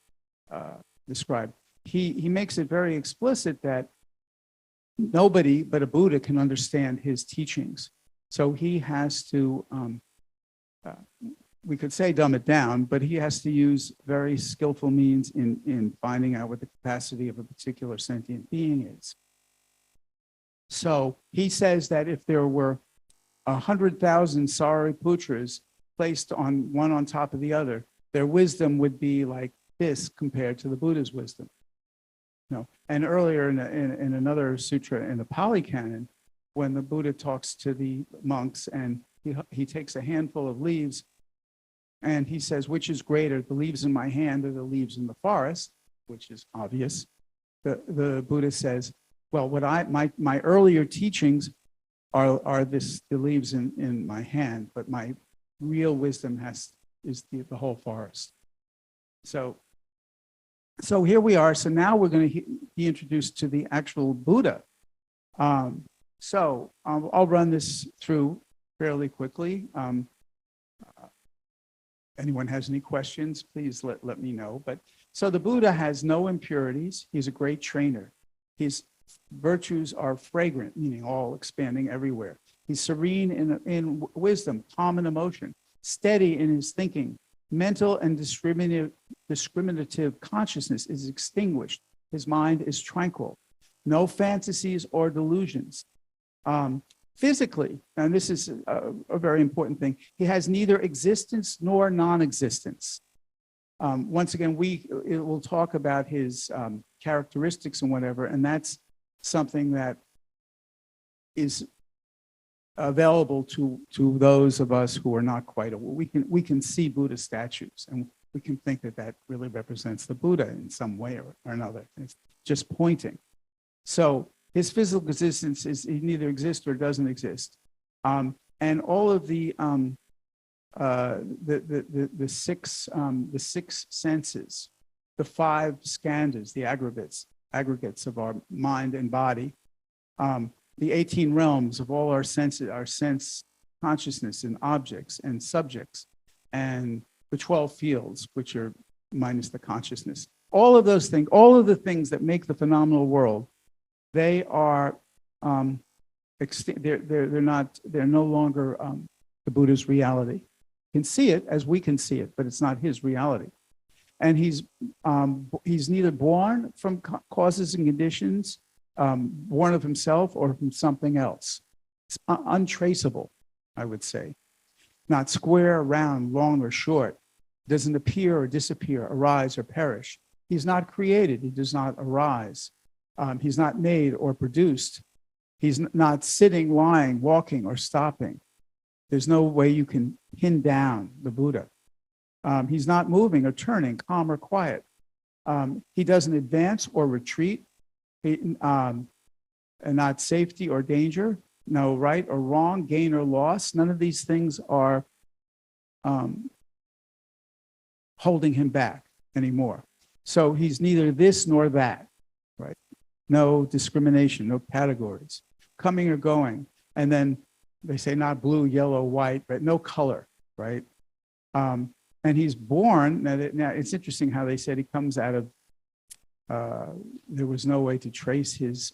S1: described, he makes it very explicit that nobody but a Buddha can understand his teachings. So he has to, we could say dumb it down, but he has to use very skillful means in finding out what the capacity of a particular sentient being is. So he says that if there were 100,000 Sariputras placed on one on top of the other, their wisdom would be like this compared to the Buddha's wisdom. And earlier in another sutra in the Pali Canon, when the Buddha talks to the monks and he takes a handful of leaves and he says, which is greater, the leaves in my hand or the leaves in the forest, which is obvious. The Buddha says, well, my earlier teachings are the leaves in my hand, but my real wisdom is the whole forest. So here we are. So now we're going to be introduced to the actual Buddha. So I'll run this through fairly quickly. Anyone has any questions, please let me know. But so the Buddha has no impurities. He's a great trainer. His virtues are fragrant, meaning all expanding everywhere. He's serene in wisdom, calm in emotion, steady in his thinking. Mental and discriminative consciousness is extinguished. His mind is tranquil. No fantasies or delusions. Physically, and this is a very important thing, he has neither existence nor non-existence. Once again, we'll talk about his characteristics and whatever, and that's something that is available to those of us who are not quite aware. We can see Buddha statues, and we can think that really represents the Buddha in some way or another. It's just pointing. So his physical existence he neither exists or doesn't exist, and all of the six senses, the five skandhas, the aggregates of our mind and body, the 18 realms of all our senses, our sense consciousness and objects and subjects, and the 12 fields, which are minus the consciousness. All of those things, all of the things that make the phenomenal world, they are they're no longer the Buddha's reality. You can see it as we can see it, but it's not his reality. And he's neither born from causes and conditions, born of himself or from something else. It's untraceable, I would say. Not square, round, long, or short. Doesn't appear or disappear, arise or perish. He's not created. He does not arise. He's not made or produced. He's not sitting, lying, walking, or stopping. There's no way you can pin down the Buddha. He's not moving or turning, calm or quiet. He doesn't advance or retreat. And not safety or danger, no right or wrong, gain or loss. None of these things are holding him back anymore. So he's neither this nor that, right? No discrimination, no categories, coming or going. And then they say not blue, yellow, white, but no color, right? And he's born, now it's interesting how they said he comes out of, there was no way to trace his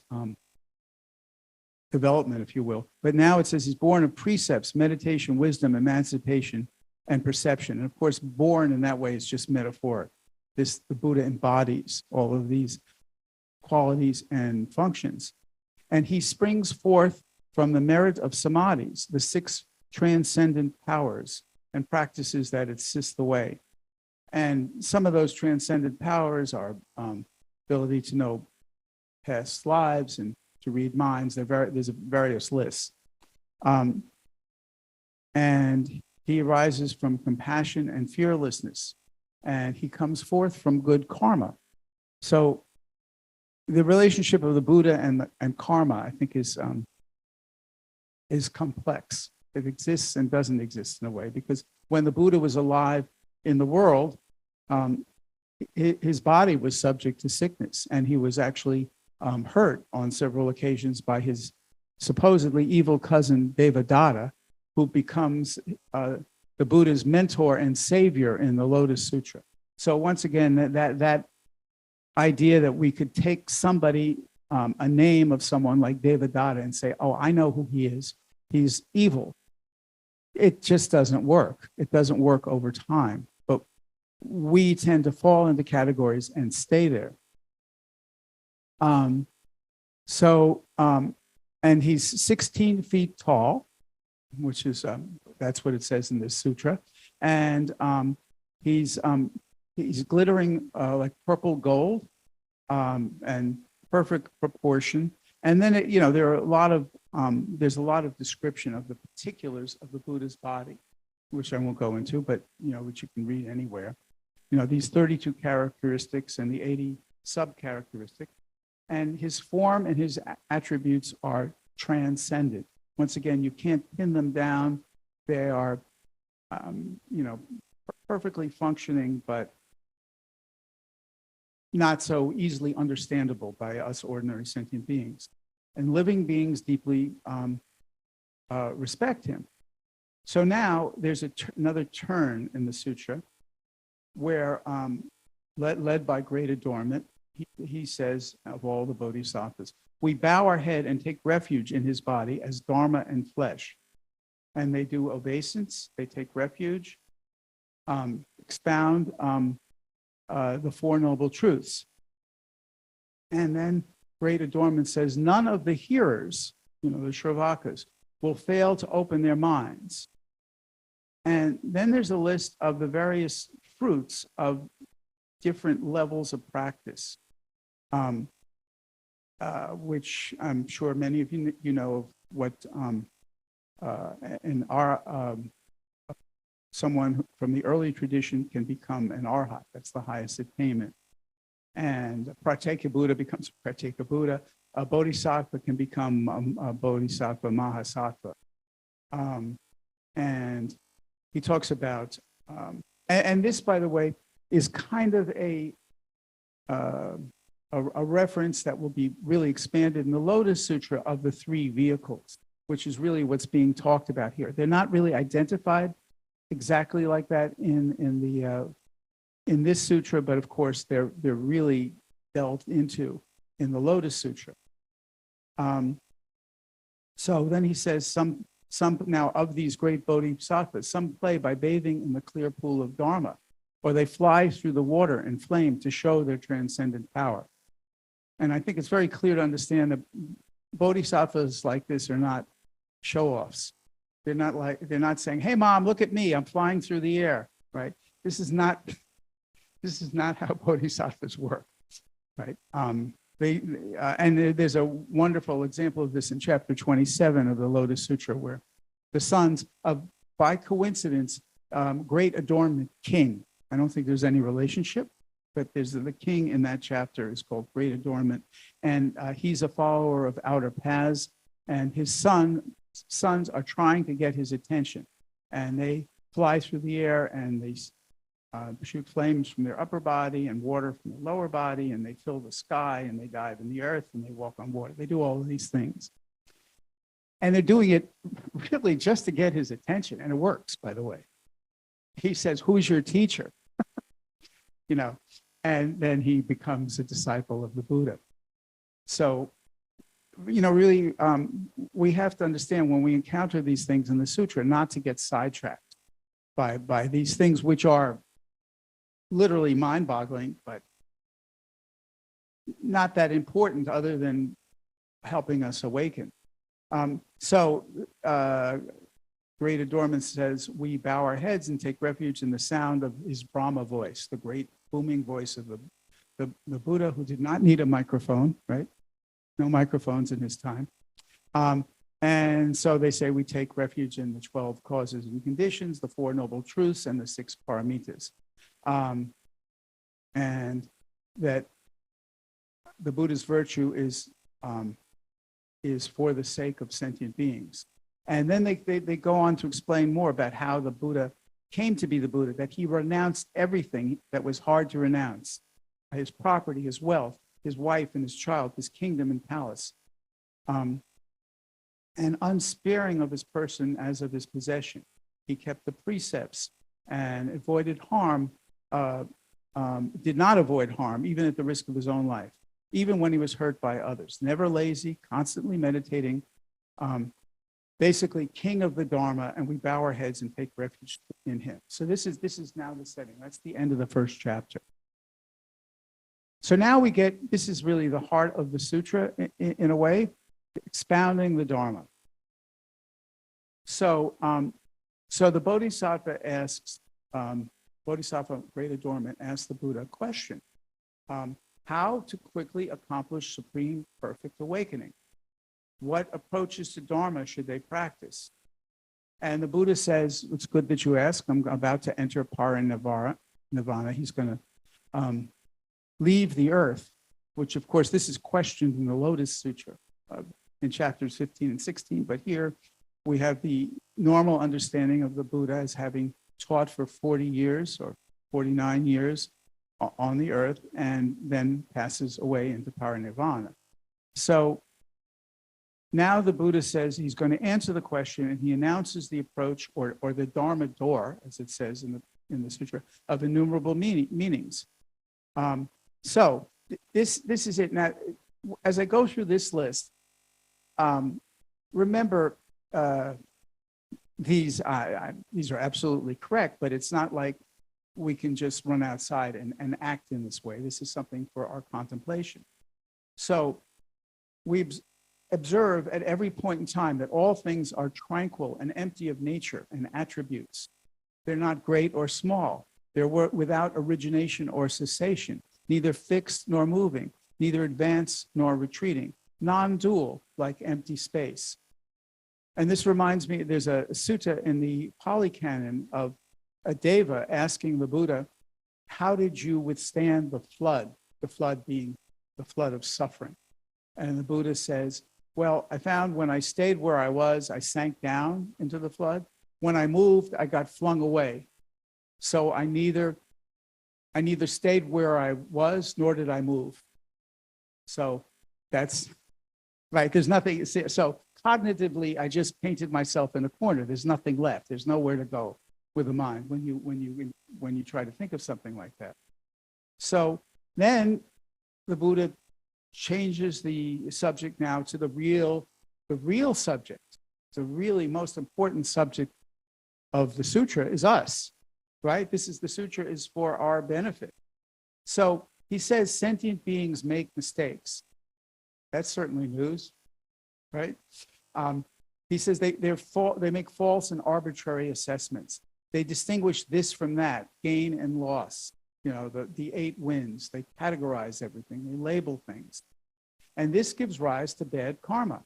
S1: development, if you will. But now it says he's born of precepts, meditation, wisdom, emancipation, and perception. And of course, born in that way is just metaphoric. The Buddha embodies all of these qualities and functions. And he springs forth from the merit of samadhis, the six transcendent powers and practices that assist the way. And some of those transcendent powers are ability to know past lives and to read minds. There's various lists. And he arises from compassion and fearlessness. And he comes forth from good karma. So the relationship of the Buddha and karma, I think, is complex. It exists and doesn't exist in a way, because when the Buddha was alive in the world, his body was subject to sickness, and he was actually hurt on several occasions by his supposedly evil cousin Devadatta, who becomes the Buddha's mentor and savior in the Lotus Sutra. So once again, that idea that we could take somebody, a name of someone like Devadatta, and say, oh, I know who he is. He's evil. It just doesn't work. It doesn't work over time. But we tend to fall into categories and stay there. And he's 16 feet tall, which is, that's what it says in this sutra. And he's glittering like purple gold and perfect proportion. And then, there are a lot of there's a lot of description of the particulars of the Buddha's body, which I won't go into, but which you can read anywhere. These 32 characteristics and the 80 sub-characteristics, and his form and his attributes are transcendent. Once again, you can't pin them down. They are, perfectly functioning, but not so easily understandable by us ordinary sentient beings. And living beings deeply respect him. So now there's another turn in the sutra where, led by great adornment, he says, of all the bodhisattvas, we bow our head and take refuge in his body as dharma and flesh. And they do obeisance, they take refuge, expound the Four Noble Truths. And then great adornment says, none of the hearers, the Shravakas, will fail to open their minds. And then there's a list of the various fruits of different levels of practice, which I'm sure many of you know of what someone from the early tradition can become an arhat. That's the highest attainment. And Pratyeka Buddha becomes Pratyeka Buddha. A bodhisattva can become a bodhisattva mahasattva. And he talks about, and this, by the way, is kind of a reference that will be really expanded in the Lotus Sutra of the three vehicles, which is really what's being talked about here. They're not really identified exactly like that in this sutra, but of course they're really delved into in the Lotus Sutra. So then he says, some now of these great bodhisattvas, some play by bathing in the clear pool of Dharma, or they fly through the water and flame to show their transcendent power. And I think it's very clear to understand that bodhisattvas like this are not show-offs. They're not saying, "Hey, mom, look at me! I'm flying through the air." Right? This is not how bodhisattvas work. Right? And there's a wonderful example of this in chapter 27 of the Lotus Sutra, where the sons of, by coincidence, great adornment king. I don't think there's any relationship, but there's the king in that chapter is called Great Adornment, and he's a follower of outer paths, and his sons are trying to get his attention, and they fly through the air and they shoot flames from their upper body and water from the lower body, and they fill the sky and they dive in the earth and they walk on water. They do all of these things. And they're doing it really just to get his attention. And it works, by the way. He says, "Who's your teacher?" And then he becomes a disciple of the Buddha. So, really, we have to understand when we encounter these things in the sutra, not to get sidetracked by these things which are literally mind-boggling, but not that important other than helping us awaken. Great Adornment says, we bow our heads and take refuge in the sound of his Brahma voice, the great booming voice of the Buddha, who did not need a microphone, right? No microphones in his time. And so they say we take refuge in the 12 causes and conditions, the Four Noble Truths, and the 6 paramitas. And that the Buddha's virtue is for the sake of sentient beings. And then they go on to explain more about how the Buddha came to be the Buddha, that he renounced everything that was hard to renounce, his property, his wealth, his wife and his child, his kingdom and palace, and unsparing of his person as of his possession. He kept the precepts and avoided harm, did not avoid harm, even at the risk of his own life, even when he was hurt by others. Never lazy, constantly meditating, basically king of the Dharma, and we bow our heads and take refuge in him. So this is now the setting. That's the end of the first chapter. So now this is really the heart of the sutra in a way, expounding the Dharma. So the Bodhisattva asks, Bodhisattva Great Adornment asks the Buddha a question, how to quickly accomplish supreme perfect awakening. What approaches to Dharma should they practice? And the Buddha says, it's good that you ask. I'm about to enter Parinirvana. He's going to leave the earth, which of course, this is questioned in the Lotus Sutra in chapters 15 and 16. But here we have the normal understanding of the Buddha as having taught for 40 years or 49 years on the earth and then passes away into Parinirvana. So now the Buddha says he's going to answer the question, and he announces the approach or the Dharma door, as it says in the Sutra, of innumerable meanings. So this is it. Now, as I go through this list, remember these are absolutely correct, but it's not like we can just run outside and act in this way. This is something for our contemplation. So we observe at every point in time that all things are tranquil and empty of nature and attributes. They're not great or small. They're without origination or cessation, neither fixed nor moving, neither advanced nor retreating, non-dual like empty space. And this reminds me, there's a sutta in the Pali Canon of a deva asking the Buddha, how did you withstand the flood being the flood of suffering? And the Buddha says, well, I found when I stayed where I was, I sank down into the flood. When I moved, I got flung away. So I neither stayed where I was, nor did I move. So that's right. There's nothing. So cognitively, I just painted myself in a corner. There's nothing left. There's nowhere to go with the mind when you try to think of something like that. So then the Buddha changes the subject now to the real subject. The really most important subject of the sutra is us, right? The sutra is for our benefit. So he says sentient beings make mistakes. That's certainly news, right? He says they make false and arbitrary assessments. They distinguish this from that, gain and loss. You know, the 8 winds. They categorize everything. They label things. And this gives rise to bad karma.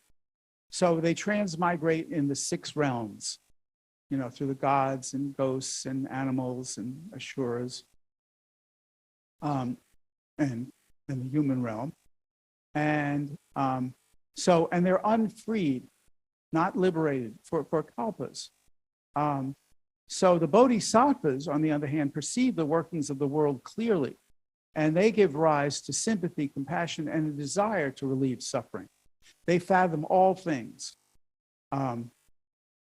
S1: So they transmigrate in the 6 realms, you know, through the gods and ghosts and animals and asuras, and the human realm. And and they're unfreed, not liberated for kalpas. So the bodhisattvas, on the other hand, perceive the workings of the world clearly, and they give rise to sympathy, compassion, and a desire to relieve suffering. They fathom all things.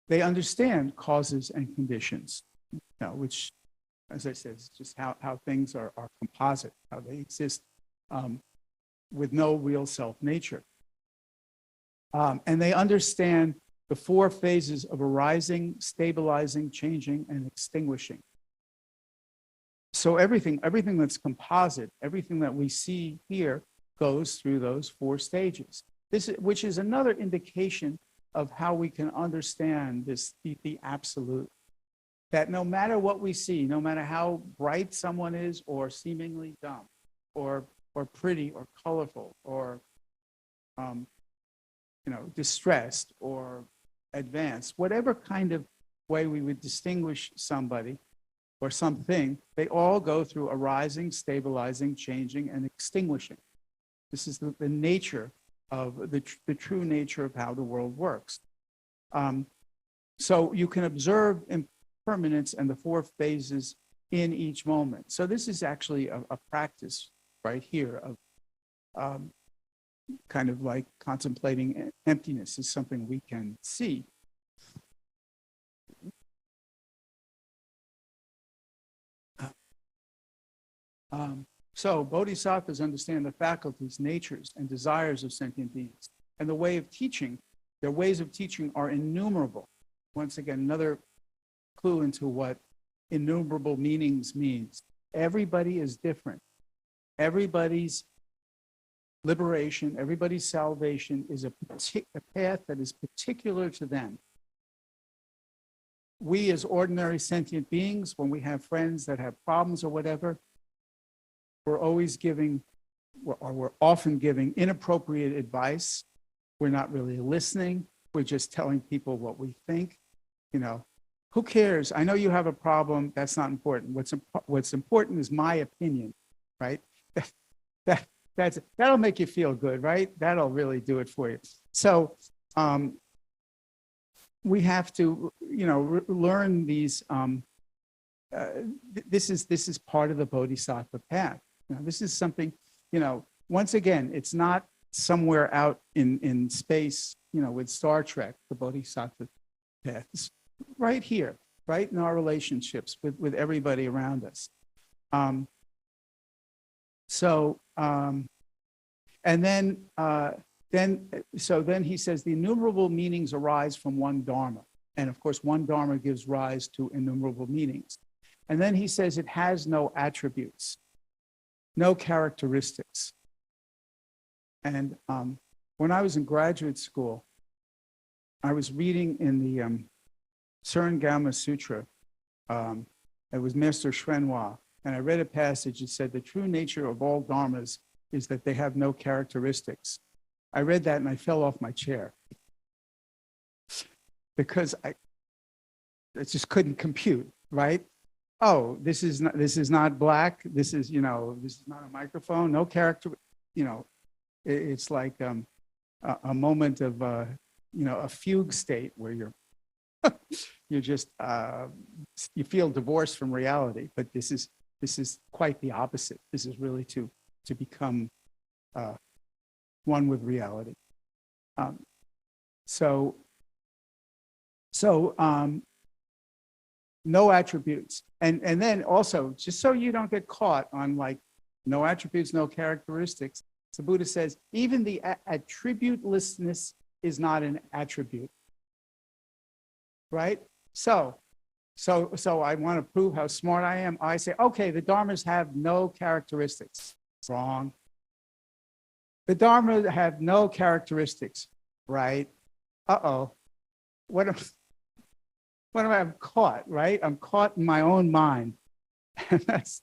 S1: They understand causes and conditions, you know, which, as I said, is just how things are composite, how they exist with no real self-nature. And they understand the 4 phases of arising, stabilizing, changing, and extinguishing. So everything that's composite, everything that we see here goes through those 4 stages. Which is another indication of how we can understand the absolute. That no matter what we see, no matter how bright someone is, or seemingly dumb, or pretty, or colorful, or distressed, or advanced, whatever kind of way we would distinguish somebody or something, they all go through arising, stabilizing, changing, and extinguishing. This is the nature of the true nature of how the world works. So you can observe impermanence and the 4 phases in each moment. So this is actually a practice right here of kind of like contemplating emptiness is something we can see. So bodhisattvas understand the faculties, natures, and desires of sentient beings. And their ways of teaching are innumerable. Once again, another clue into what innumerable meanings means. Everybody is different. Everybody's liberation, everybody's salvation is a path that is particular to them. We as ordinary sentient beings, when we have friends that have problems or whatever, we're often giving inappropriate advice We're not really listening. We're just telling people what we think. You know, who cares? I know you have a problem. That's not important. What's important is my opinion, right? That'll make you feel good, right? That'll really do it for you. So we have to, you know, learn these. This is part of the Bodhisattva path. You know, this is something, you know, once again, it's not somewhere out in space, you know, with Star Trek, the Bodhisattva path. It's right here, right in our relationships with everybody around us. And then he says the innumerable meanings arise from one Dharma. And of course, one Dharma gives rise to innumerable meanings. And then he says it has no attributes, no characteristics. And when I was in graduate school, I was reading in the Surangama Sutra. It was Master Sheng Yen, and I read a passage that said the true nature of all dharmas is that they have no characteristics. I read that and I fell off my chair because I just couldn't compute, right? Oh, this is not black. This is, you know, this is not a microphone. No character, you know. It's like a moment of, you know, a fugue state where you're just you feel divorced from reality. But this is quite the opposite. This is really to become one with reality. No attributes, and then also just so you don't get caught on like no attributes, no characteristics. The Buddha says even the attributelessness is not an attribute, right? So I want to prove how smart I am. I say, okay, the dharmas have no characteristics. Wrong. The dharma have no characteristics, right? Uh-oh. What am I? I'm caught, right? I'm caught in my own mind. And that's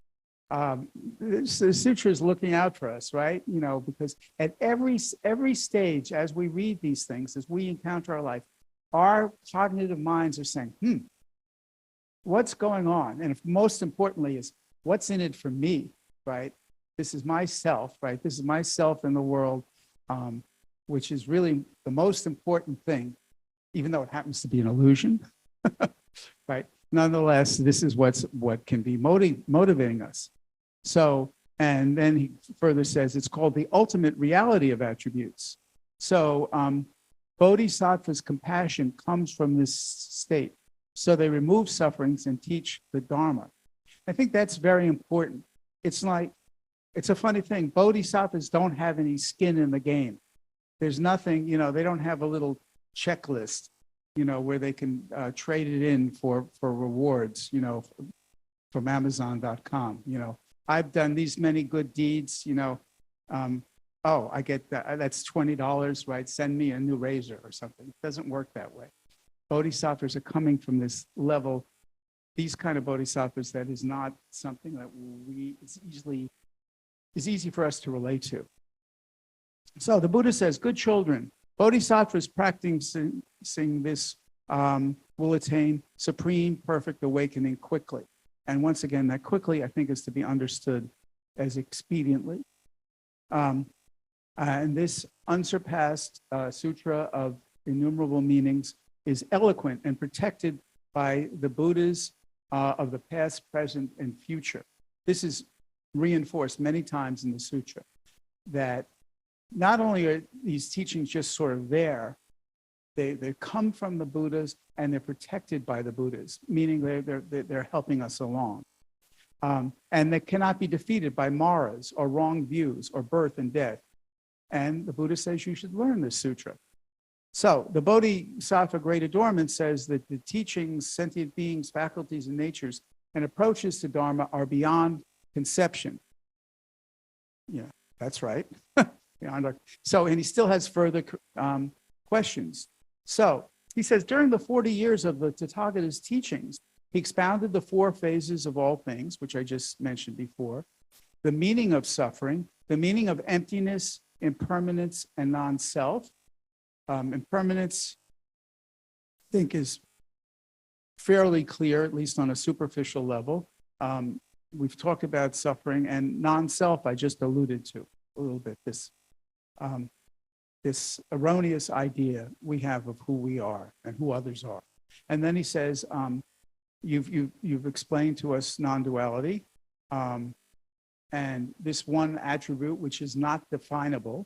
S1: the sutra is looking out for us, right? You know, because at every stage, as we read these things, as we encounter our life, our cognitive minds are saying, what's going on? And most importantly is, what's in it for me, right? This is myself, right? This is myself in the world, which is really the most important thing, even though it happens to be an illusion, right? Nonetheless, this is what can be motivating us. So, and then he further says it's called the ultimate reality of attributes. So, Bodhisattva's compassion comes from this state. So they remove sufferings and teach the Dharma. I think that's very important. It's like, it's a funny thing. Bodhisattvas don't have any skin in the game. There's nothing, you know, they don't have a little checklist, you know, where they can trade it in for rewards, you know, from Amazon.com, you know. I've done these many good deeds, you know. Oh, I get that. That's $20, right? Send me a new razor or something. It doesn't work that way. Bodhisattvas are coming from this level, these kind of bodhisattvas, that is not something that is easy for us to relate to. So the Buddha says, good children, bodhisattvas practicing this will attain supreme perfect awakening quickly. And once again, that quickly, I think, is to be understood as expediently. And this unsurpassed Sutra of Innumerable Meanings is eloquent and protected by the Buddhas of the past, present, and future. This is reinforced many times in the sutra, that not only are these teachings just sort of there, they come from the Buddhas and they're protected by the Buddhas, meaning they're helping us along. And they cannot be defeated by maras or wrong views or birth and death. And the Buddha says you should learn this sutra. So the Bodhisattva Great Adornment says that the teachings, sentient beings, faculties, and natures and approaches to Dharma are beyond conception. Yeah, that's right. So, and he still has further questions. So he says, during the 40 years of the Tathagata's teachings, he expounded the 4 phases of all things, which I just mentioned before, the meaning of suffering, the meaning of emptiness, impermanence, and non-self, Impermanence, I think, is fairly clear, at least on a superficial level. We've talked about suffering, and non-self I just alluded to a little bit, this erroneous idea we have of who we are and who others are. And then he says, you've explained to us non-duality, and this one attribute which is not definable,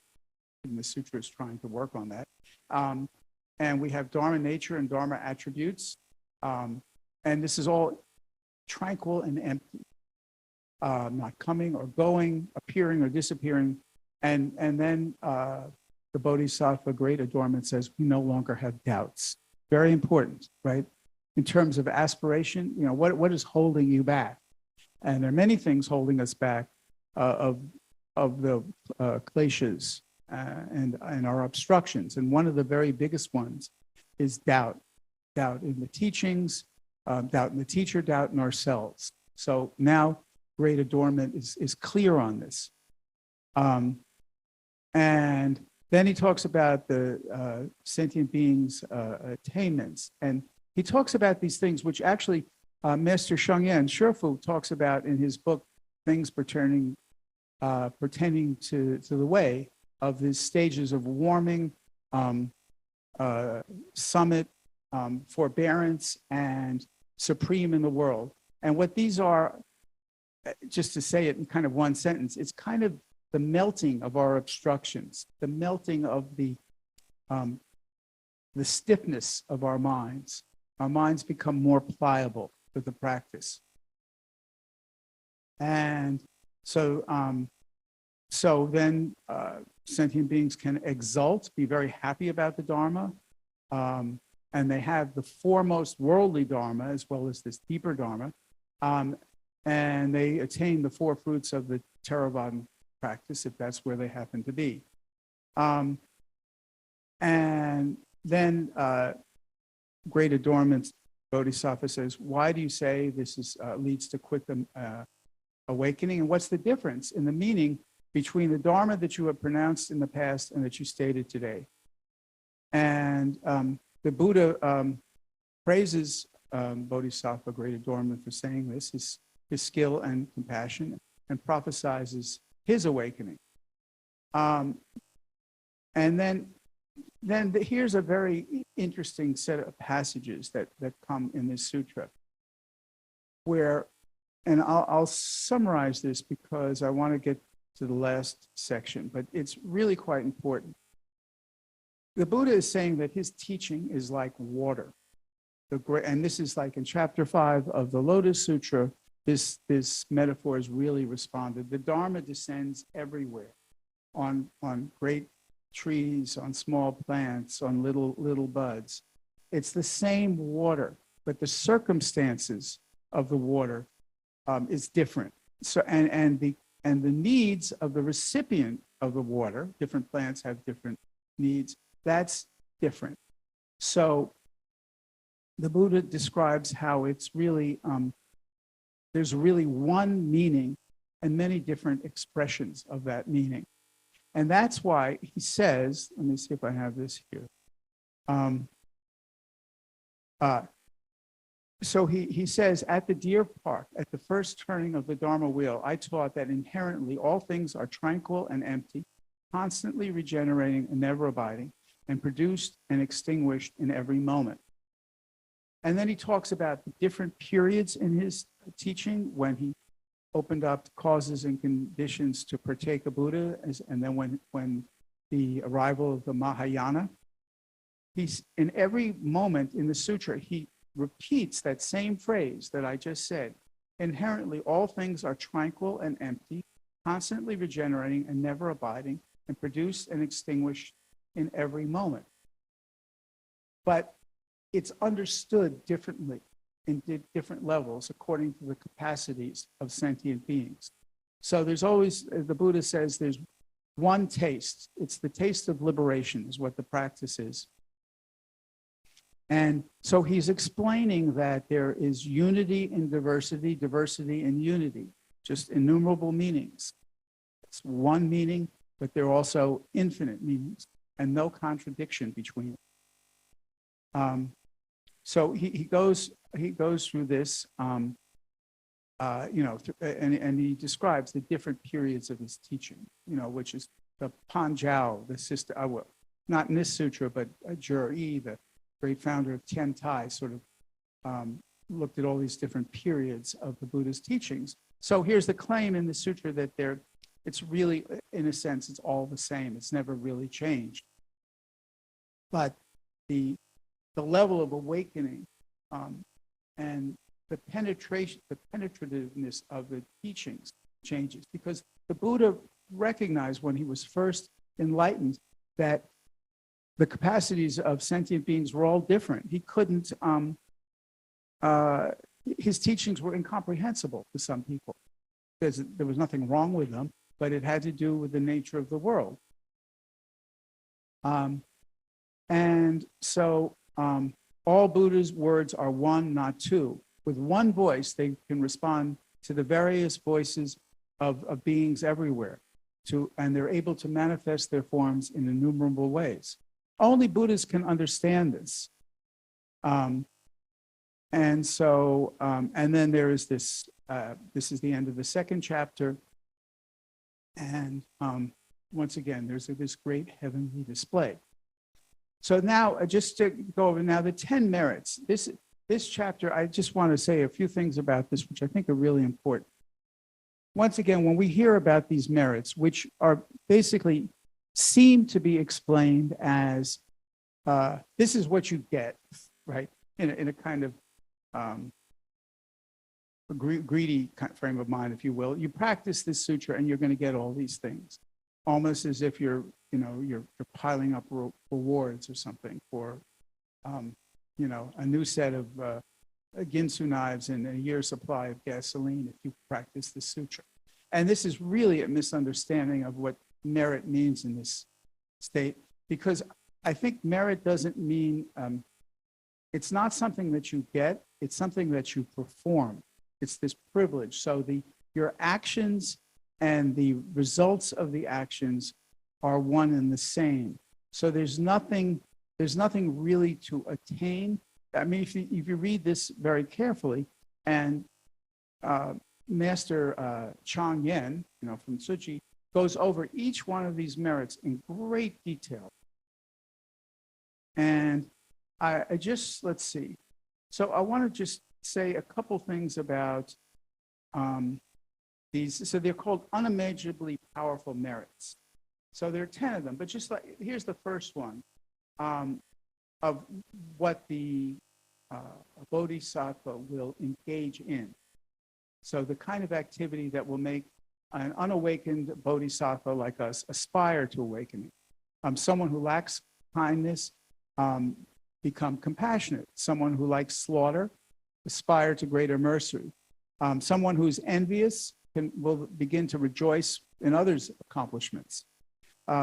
S1: and the sutra is trying to work on that. And we have Dharma nature and Dharma attributes, and this is all tranquil and empty, not coming or going, appearing or disappearing. And then the Bodhisattva, great adornment, says we no longer have doubts. Very important, right? In terms of aspiration, what is holding you back? And there are many things holding us back of the kleshas and our obstructions. And one of the very biggest ones is doubt. Doubt in the teachings, doubt in the teacher, doubt in ourselves. So now great adornment is clear on this. And then he talks about the sentient beings' attainments. And he talks about these things, which actually Master Sheng Yen, Shifu, talks about in his book, Things Pertaining to the Way, of these stages of warming, summit, forbearance, and supreme in the world. And what these are, just to say it in kind of one sentence, it's kind of the melting of our obstructions, the melting of the stiffness of our minds. Our minds become more pliable with the practice. And so then sentient beings can exult, be very happy about the Dharma, and they have the foremost worldly Dharma as well as this deeper Dharma, and they attain the four fruits of the Theravada practice if that's where they happen to be. And then great adornment, Bodhisattva says, why do you say this leads to quick awakening? And what's the difference in the meaning between the Dharma that you have pronounced in the past and that you stated today? And the Buddha praises Bodhisattva, great adornment, for saying this, his skill and compassion, and prophesizes his awakening. And then here's a very interesting set of passages that come in this sutra, where, and I'll summarize this because I want to get to the last section, but it's really quite important. The Buddha is saying that his teaching is like water. And this is like in chapter 5 of the Lotus Sutra, this metaphor is really responded. The Dharma descends everywhere, on great trees, on small plants, on little buds. It's the same water, but the circumstances of the water is different. So and the needs of the recipient of the water, different plants have different needs, that's different. So the Buddha describes how it's really, there's really one meaning and many different expressions of that meaning. And that's why he says, let me see if I have this here. So he says, at the deer park, at the first turning of the Dharma wheel, I taught that inherently all things are tranquil and empty, constantly regenerating and never abiding, and produced and extinguished in every moment. And then he talks about the different periods in his teaching when he opened up causes and conditions to partake of Buddha, and then when the arrival of the Mahayana. He's in every moment in the sutra, he repeats that same phrase that I just said. Inherently, all things are tranquil and empty, constantly regenerating and never abiding, and produced and extinguished in every moment. But it's understood differently in different levels according to the capacities of sentient beings. So there's always, the Buddha says, there's one taste. It's the taste of liberation is what the practice is. And so he's explaining that there is unity in diversity, diversity in unity, just innumerable meanings. It's one meaning, but there are also infinite meanings. and no contradiction between them. So he goes through this, and he describes the different periods of his teaching, which is the Panjiao, the sister, not in this sutra, but Juri, the great founder of Tian Tai, sort of looked at all these different periods of the Buddha's teachings. So here's the claim in the sutra that it's really, in a sense, it's all the same. It's never really changed. But the level of awakening and the penetrativeness of the teachings changes, because the Buddha recognized when he was first enlightened that the capacities of sentient beings were all different. He couldn't, his teachings were incomprehensible to some people. There was nothing wrong with them, but it had to do with the nature of the world. And so all Buddha's words are one, not two. With one voice, they can respond to the various voices of beings everywhere, and they're able to manifest their forms in innumerable ways. Only Buddhas can understand this. And then there is this, this is the end of the second chapter. And once again, there's this great heavenly display. So now, just to go over now, the 10 merits. This chapter, I just want to say a few things about this, which I think are really important. Once again, when we hear about these merits, which are basically seem to be explained as this is what you get, right? In a kind of a greedy kind of frame of mind, if you will. You practice this sutra and you're going to get all these things, almost as if you're piling up rewards or something for, a new set of Ginsu knives and a year's supply of gasoline if you practice the sutra. And this is really a misunderstanding of what merit means in this state, because I think merit doesn't mean, it's not something that you get, it's something that you perform. It's this privilege. So your actions and the results of the actions are one and the same. So there's nothing really to attain. I mean, if you read this very carefully, and Master Sheng Yen, from Tzu goes over each one of these merits in great detail. And I just, let's see. So I want to just say a couple things about these. So they're called unimaginably powerful merits. So there are 10 of them, but just like, here's the first one of what the bodhisattva will engage in. So the kind of activity that will make an unawakened bodhisattva like us aspire to awakening. Someone who lacks kindness become compassionate. Someone who likes slaughter aspire to greater mercy. Someone who's envious will begin to rejoice in others' accomplishments.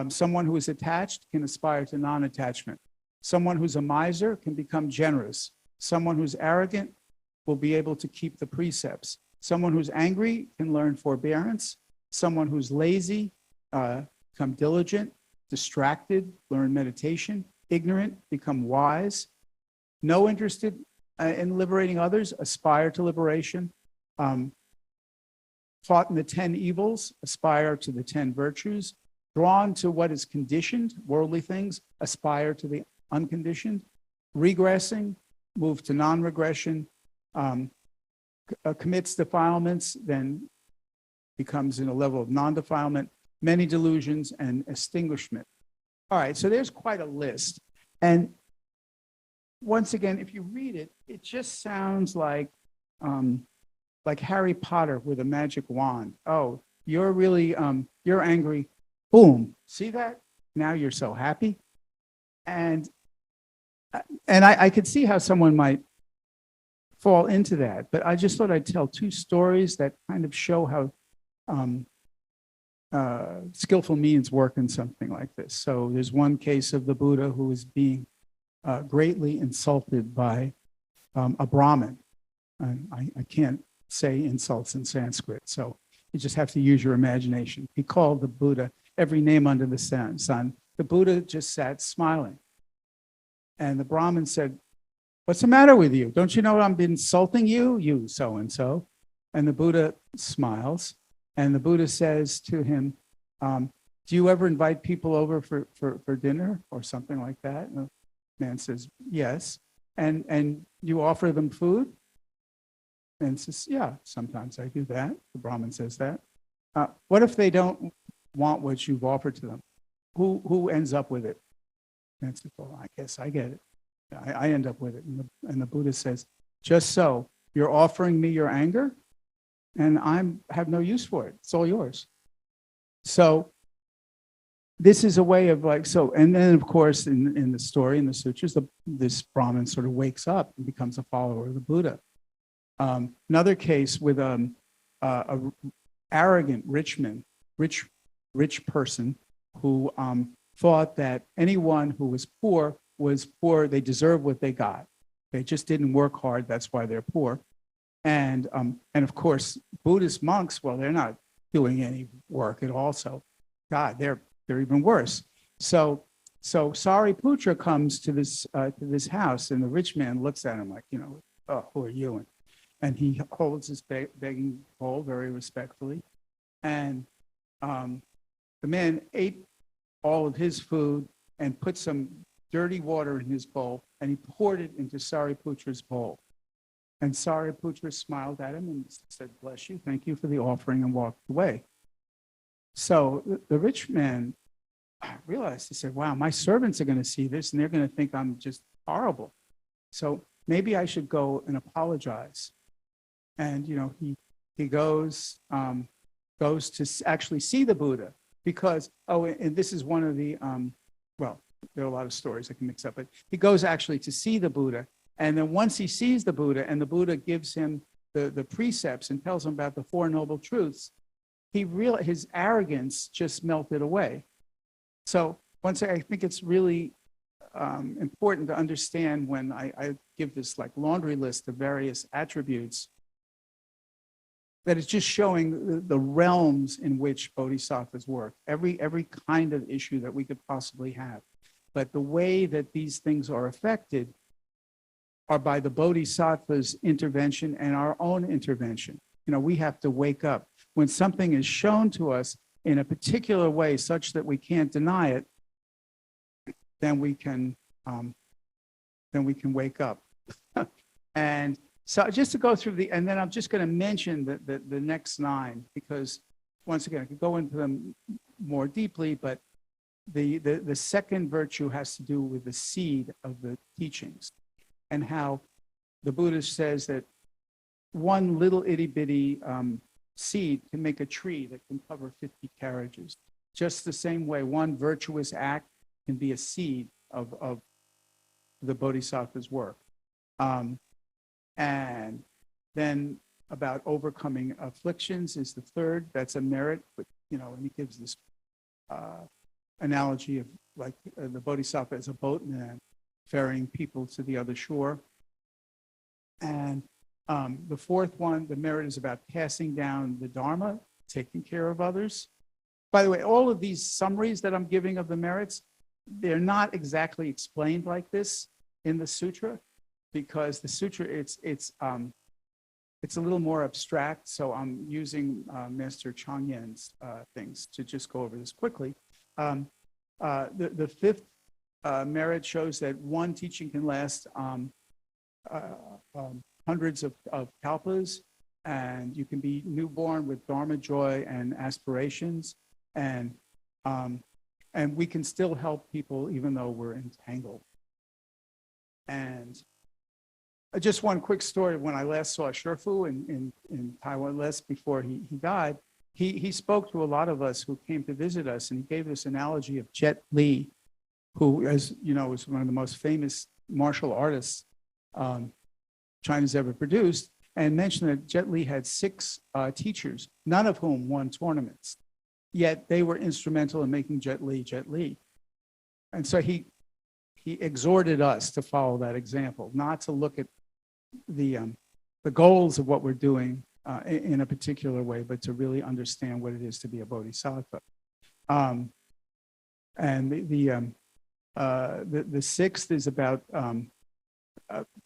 S1: Someone who is attached can aspire to non-attachment. Someone who's a miser can become generous. Someone who's arrogant will be able to keep the precepts. Someone who's angry can learn forbearance. Someone who's lazy become diligent. Distracted, learn meditation. Ignorant, become wise. No interested in liberating others, aspire to liberation. Taught in the 10 evils, aspire to the 10 virtues. Drawn to what is conditioned, worldly things, aspire to the unconditioned. Regressing, move to non-regression. Commits defilements, then becomes in a level of non-defilement. Many delusions and extinguishment. All right, so there's quite a list. And once again, if you read it, it just sounds like Harry Potter with a magic wand. Oh, you're really, you're angry. Boom, see that? Now you're so happy. And I could see how someone might fall into that, but I just thought I'd tell two stories that kind of show how skillful means work in something like this. So there's one case of the Buddha who was being greatly insulted by a Brahmin. I can't say insults in Sanskrit, so you just have to use your imagination. He called the Buddha every name under the sun, the Buddha just sat smiling. And the Brahmin said, "What's the matter with you? Don't you know I'm insulting you, you so-and-so?" And the Buddha smiles. And the Buddha says to him, "Do you ever invite people over for dinner or something like that?" And the man says, "Yes." And you offer them food? And says, "Yeah, sometimes I do that." The Brahmin says that. What if they don't want what you've offered to them? Who ends up with it? And says, "Well, I guess I get it. I end up with it." And the Buddha says, "Just so, you're offering me your anger, and I have no use for it. It's all yours." So this is a way of like, so, and then of course, in the story, in the sutras, this Brahmin sort of wakes up and becomes a follower of the Buddha. Another case with a arrogant rich person who thought that anyone who was poor, they deserved what they got. They just didn't work hard, that's why they're poor. And of course, Buddhist monks, well, they're not doing any work at all. So, God, they're even worse. So Sariputra comes to this house, and the rich man looks at him like, "Oh, who are you?" And he holds his begging bowl very respectfully. And the man ate all of his food and put some dirty water in his bowl, and he poured it into Sariputra's bowl. And Sariputra smiled at him and said, "Bless you, thank you for the offering," and walked away. So the rich man realized, he said, "Wow, my servants are going to see this, and they're going to think I'm just horrible. So maybe I should go and apologize." And he goes to actually see the Buddha, because and this is one of the well, there are a lot of stories I can mix up, but he goes actually to see the Buddha, and then once he sees the Buddha, and the Buddha gives him the precepts and tells him about the Four Noble Truths, his arrogance just melted away. So I think it's really important to understand when I give this like laundry list of various attributes, that it's just showing the realms in which bodhisattvas work, every kind of issue that we could possibly have. But the way that these things are affected are by the bodhisattva's intervention and our own intervention. We have to wake up. When something is shown to us in a particular way such that we can't deny it, then we can wake up. And so just to go through and then I'm just going to mention the next 9, because once again, I could go into them more deeply, but the second virtue has to do with the seed of the teachings, and how the Buddha says that one little itty bitty seed can make a tree that can cover 50 carriages. Just the same way, one virtuous act can be a seed of the bodhisattva's work. And then about overcoming afflictions is the third. That's a merit, but and he gives this analogy of like the bodhisattva as a boatman ferrying people to the other shore. And the fourth one, the merit, is about passing down the Dharma, taking care of others. By the way, all of these summaries that I'm giving of the merits, they're not exactly explained like this in the sutra, because the sutra, it's a little more abstract. So I'm using Master Sheng Yen's things to just go over this quickly. The fifth merit shows that one teaching can last hundreds of kalpas, and you can be newborn with Dharma joy and aspirations, and we can still help people even though we're entangled. And just one quick story. When I last saw Shifu in Taiwan, last before he died, he spoke to a lot of us who came to visit us, and he gave this analogy of Jet Li, who, as you know, is one of the most famous martial artists China's ever produced, and mentioned that Jet Li had 6 teachers, none of whom won tournaments, yet they were instrumental in making Jet Li Jet Li. And so he exhorted us to follow that example, not to look at the goals of what we're doing in a particular way, but to really understand what it is to be a bodhisattva. And the sixth is about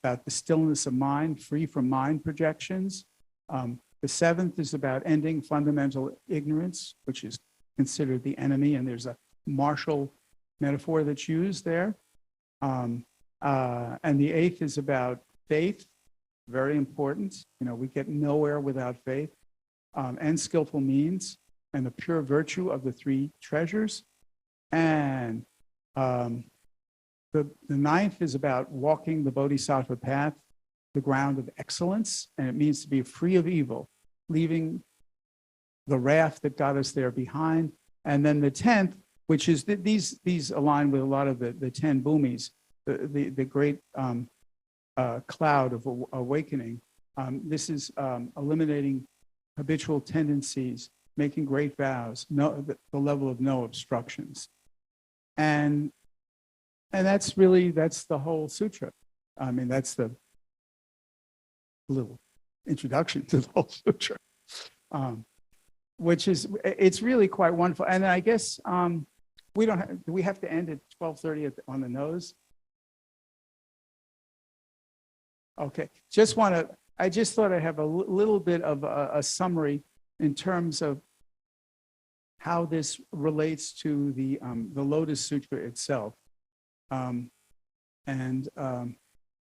S1: the stillness of mind, free from mind projections. The seventh is about ending fundamental ignorance, which is considered the enemy, and there's a martial metaphor that's used there. And the eighth is about faith, very important. You know, we get nowhere without faith, and skillful means, and the pure virtue of the three treasures. And the ninth is about walking the bodhisattva path, the ground of excellence, and it means to be free of evil, leaving the raft that got us there behind. And then the 10th, which is these align with a lot of the 10 bhumis, the great cloud of awakening. This is eliminating habitual tendencies, making great vows, the level of no obstructions. And that's the whole sutra. I mean, that's the little introduction to the whole sutra, it's really quite wonderful. And I guess do we have to end at 12:30 on the nose? Okay, I just thought I'd have a little bit of a summary in terms of how this relates to the Lotus Sutra itself.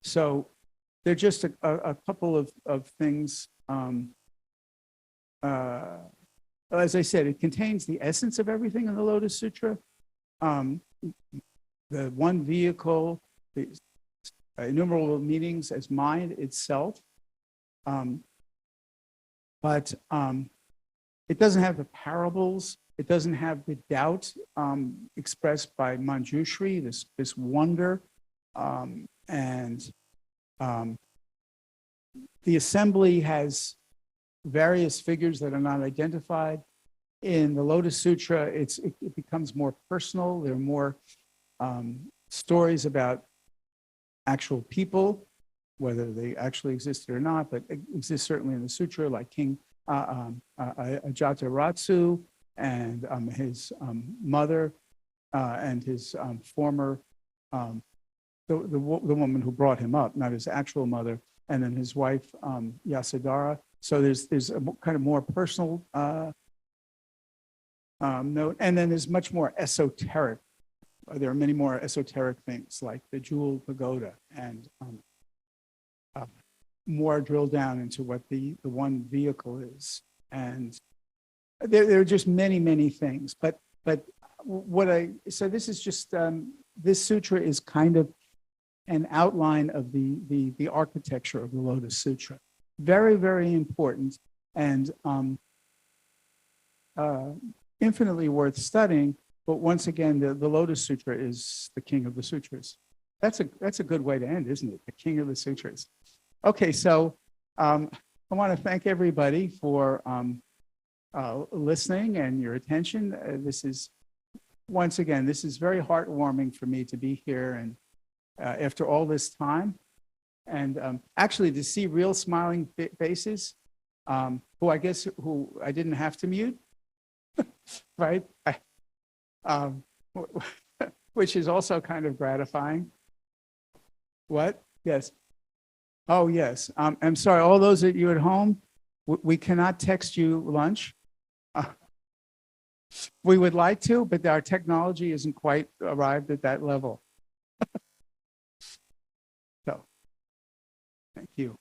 S1: So there are just a couple of things. As I said, it contains the essence of everything in the Lotus Sutra. The one vehicle, the innumerable meanings as mind itself. But it doesn't have the parables. It doesn't have the doubt expressed by Manjushri, this wonder. The assembly has various figures that are not identified. In the Lotus Sutra, it becomes more personal. There are more stories about actual people, whether they actually existed or not, but exist certainly in the sutra, like King Ajatasattu and his mother and his former, the woman who brought him up, not his actual mother, and then his wife, Yasodhara. So there's a kind of more personal note, and then there's much more esoteric. There are many more esoteric things like the jewel pagoda and more drill down into what the one vehicle is. And there are just many things. But so this is just, this sutra is kind of an outline of the architecture of the Lotus Sutra. Very important and infinitely worth studying. But once again, the Lotus Sutra is the king of the sutras. That's a good way to end, isn't it? The king of the sutras. Okay, so I want to thank everybody for listening and your attention. This is very heartwarming for me to be here and after all this time. And actually to see real smiling faces, who I didn't have to mute, right? Which is also kind of gratifying. What? Yes. Oh, yes. I'm sorry, all those of you at home, we cannot text you lunch. We would like to, but our technology isn't quite arrived at that level. So, thank you.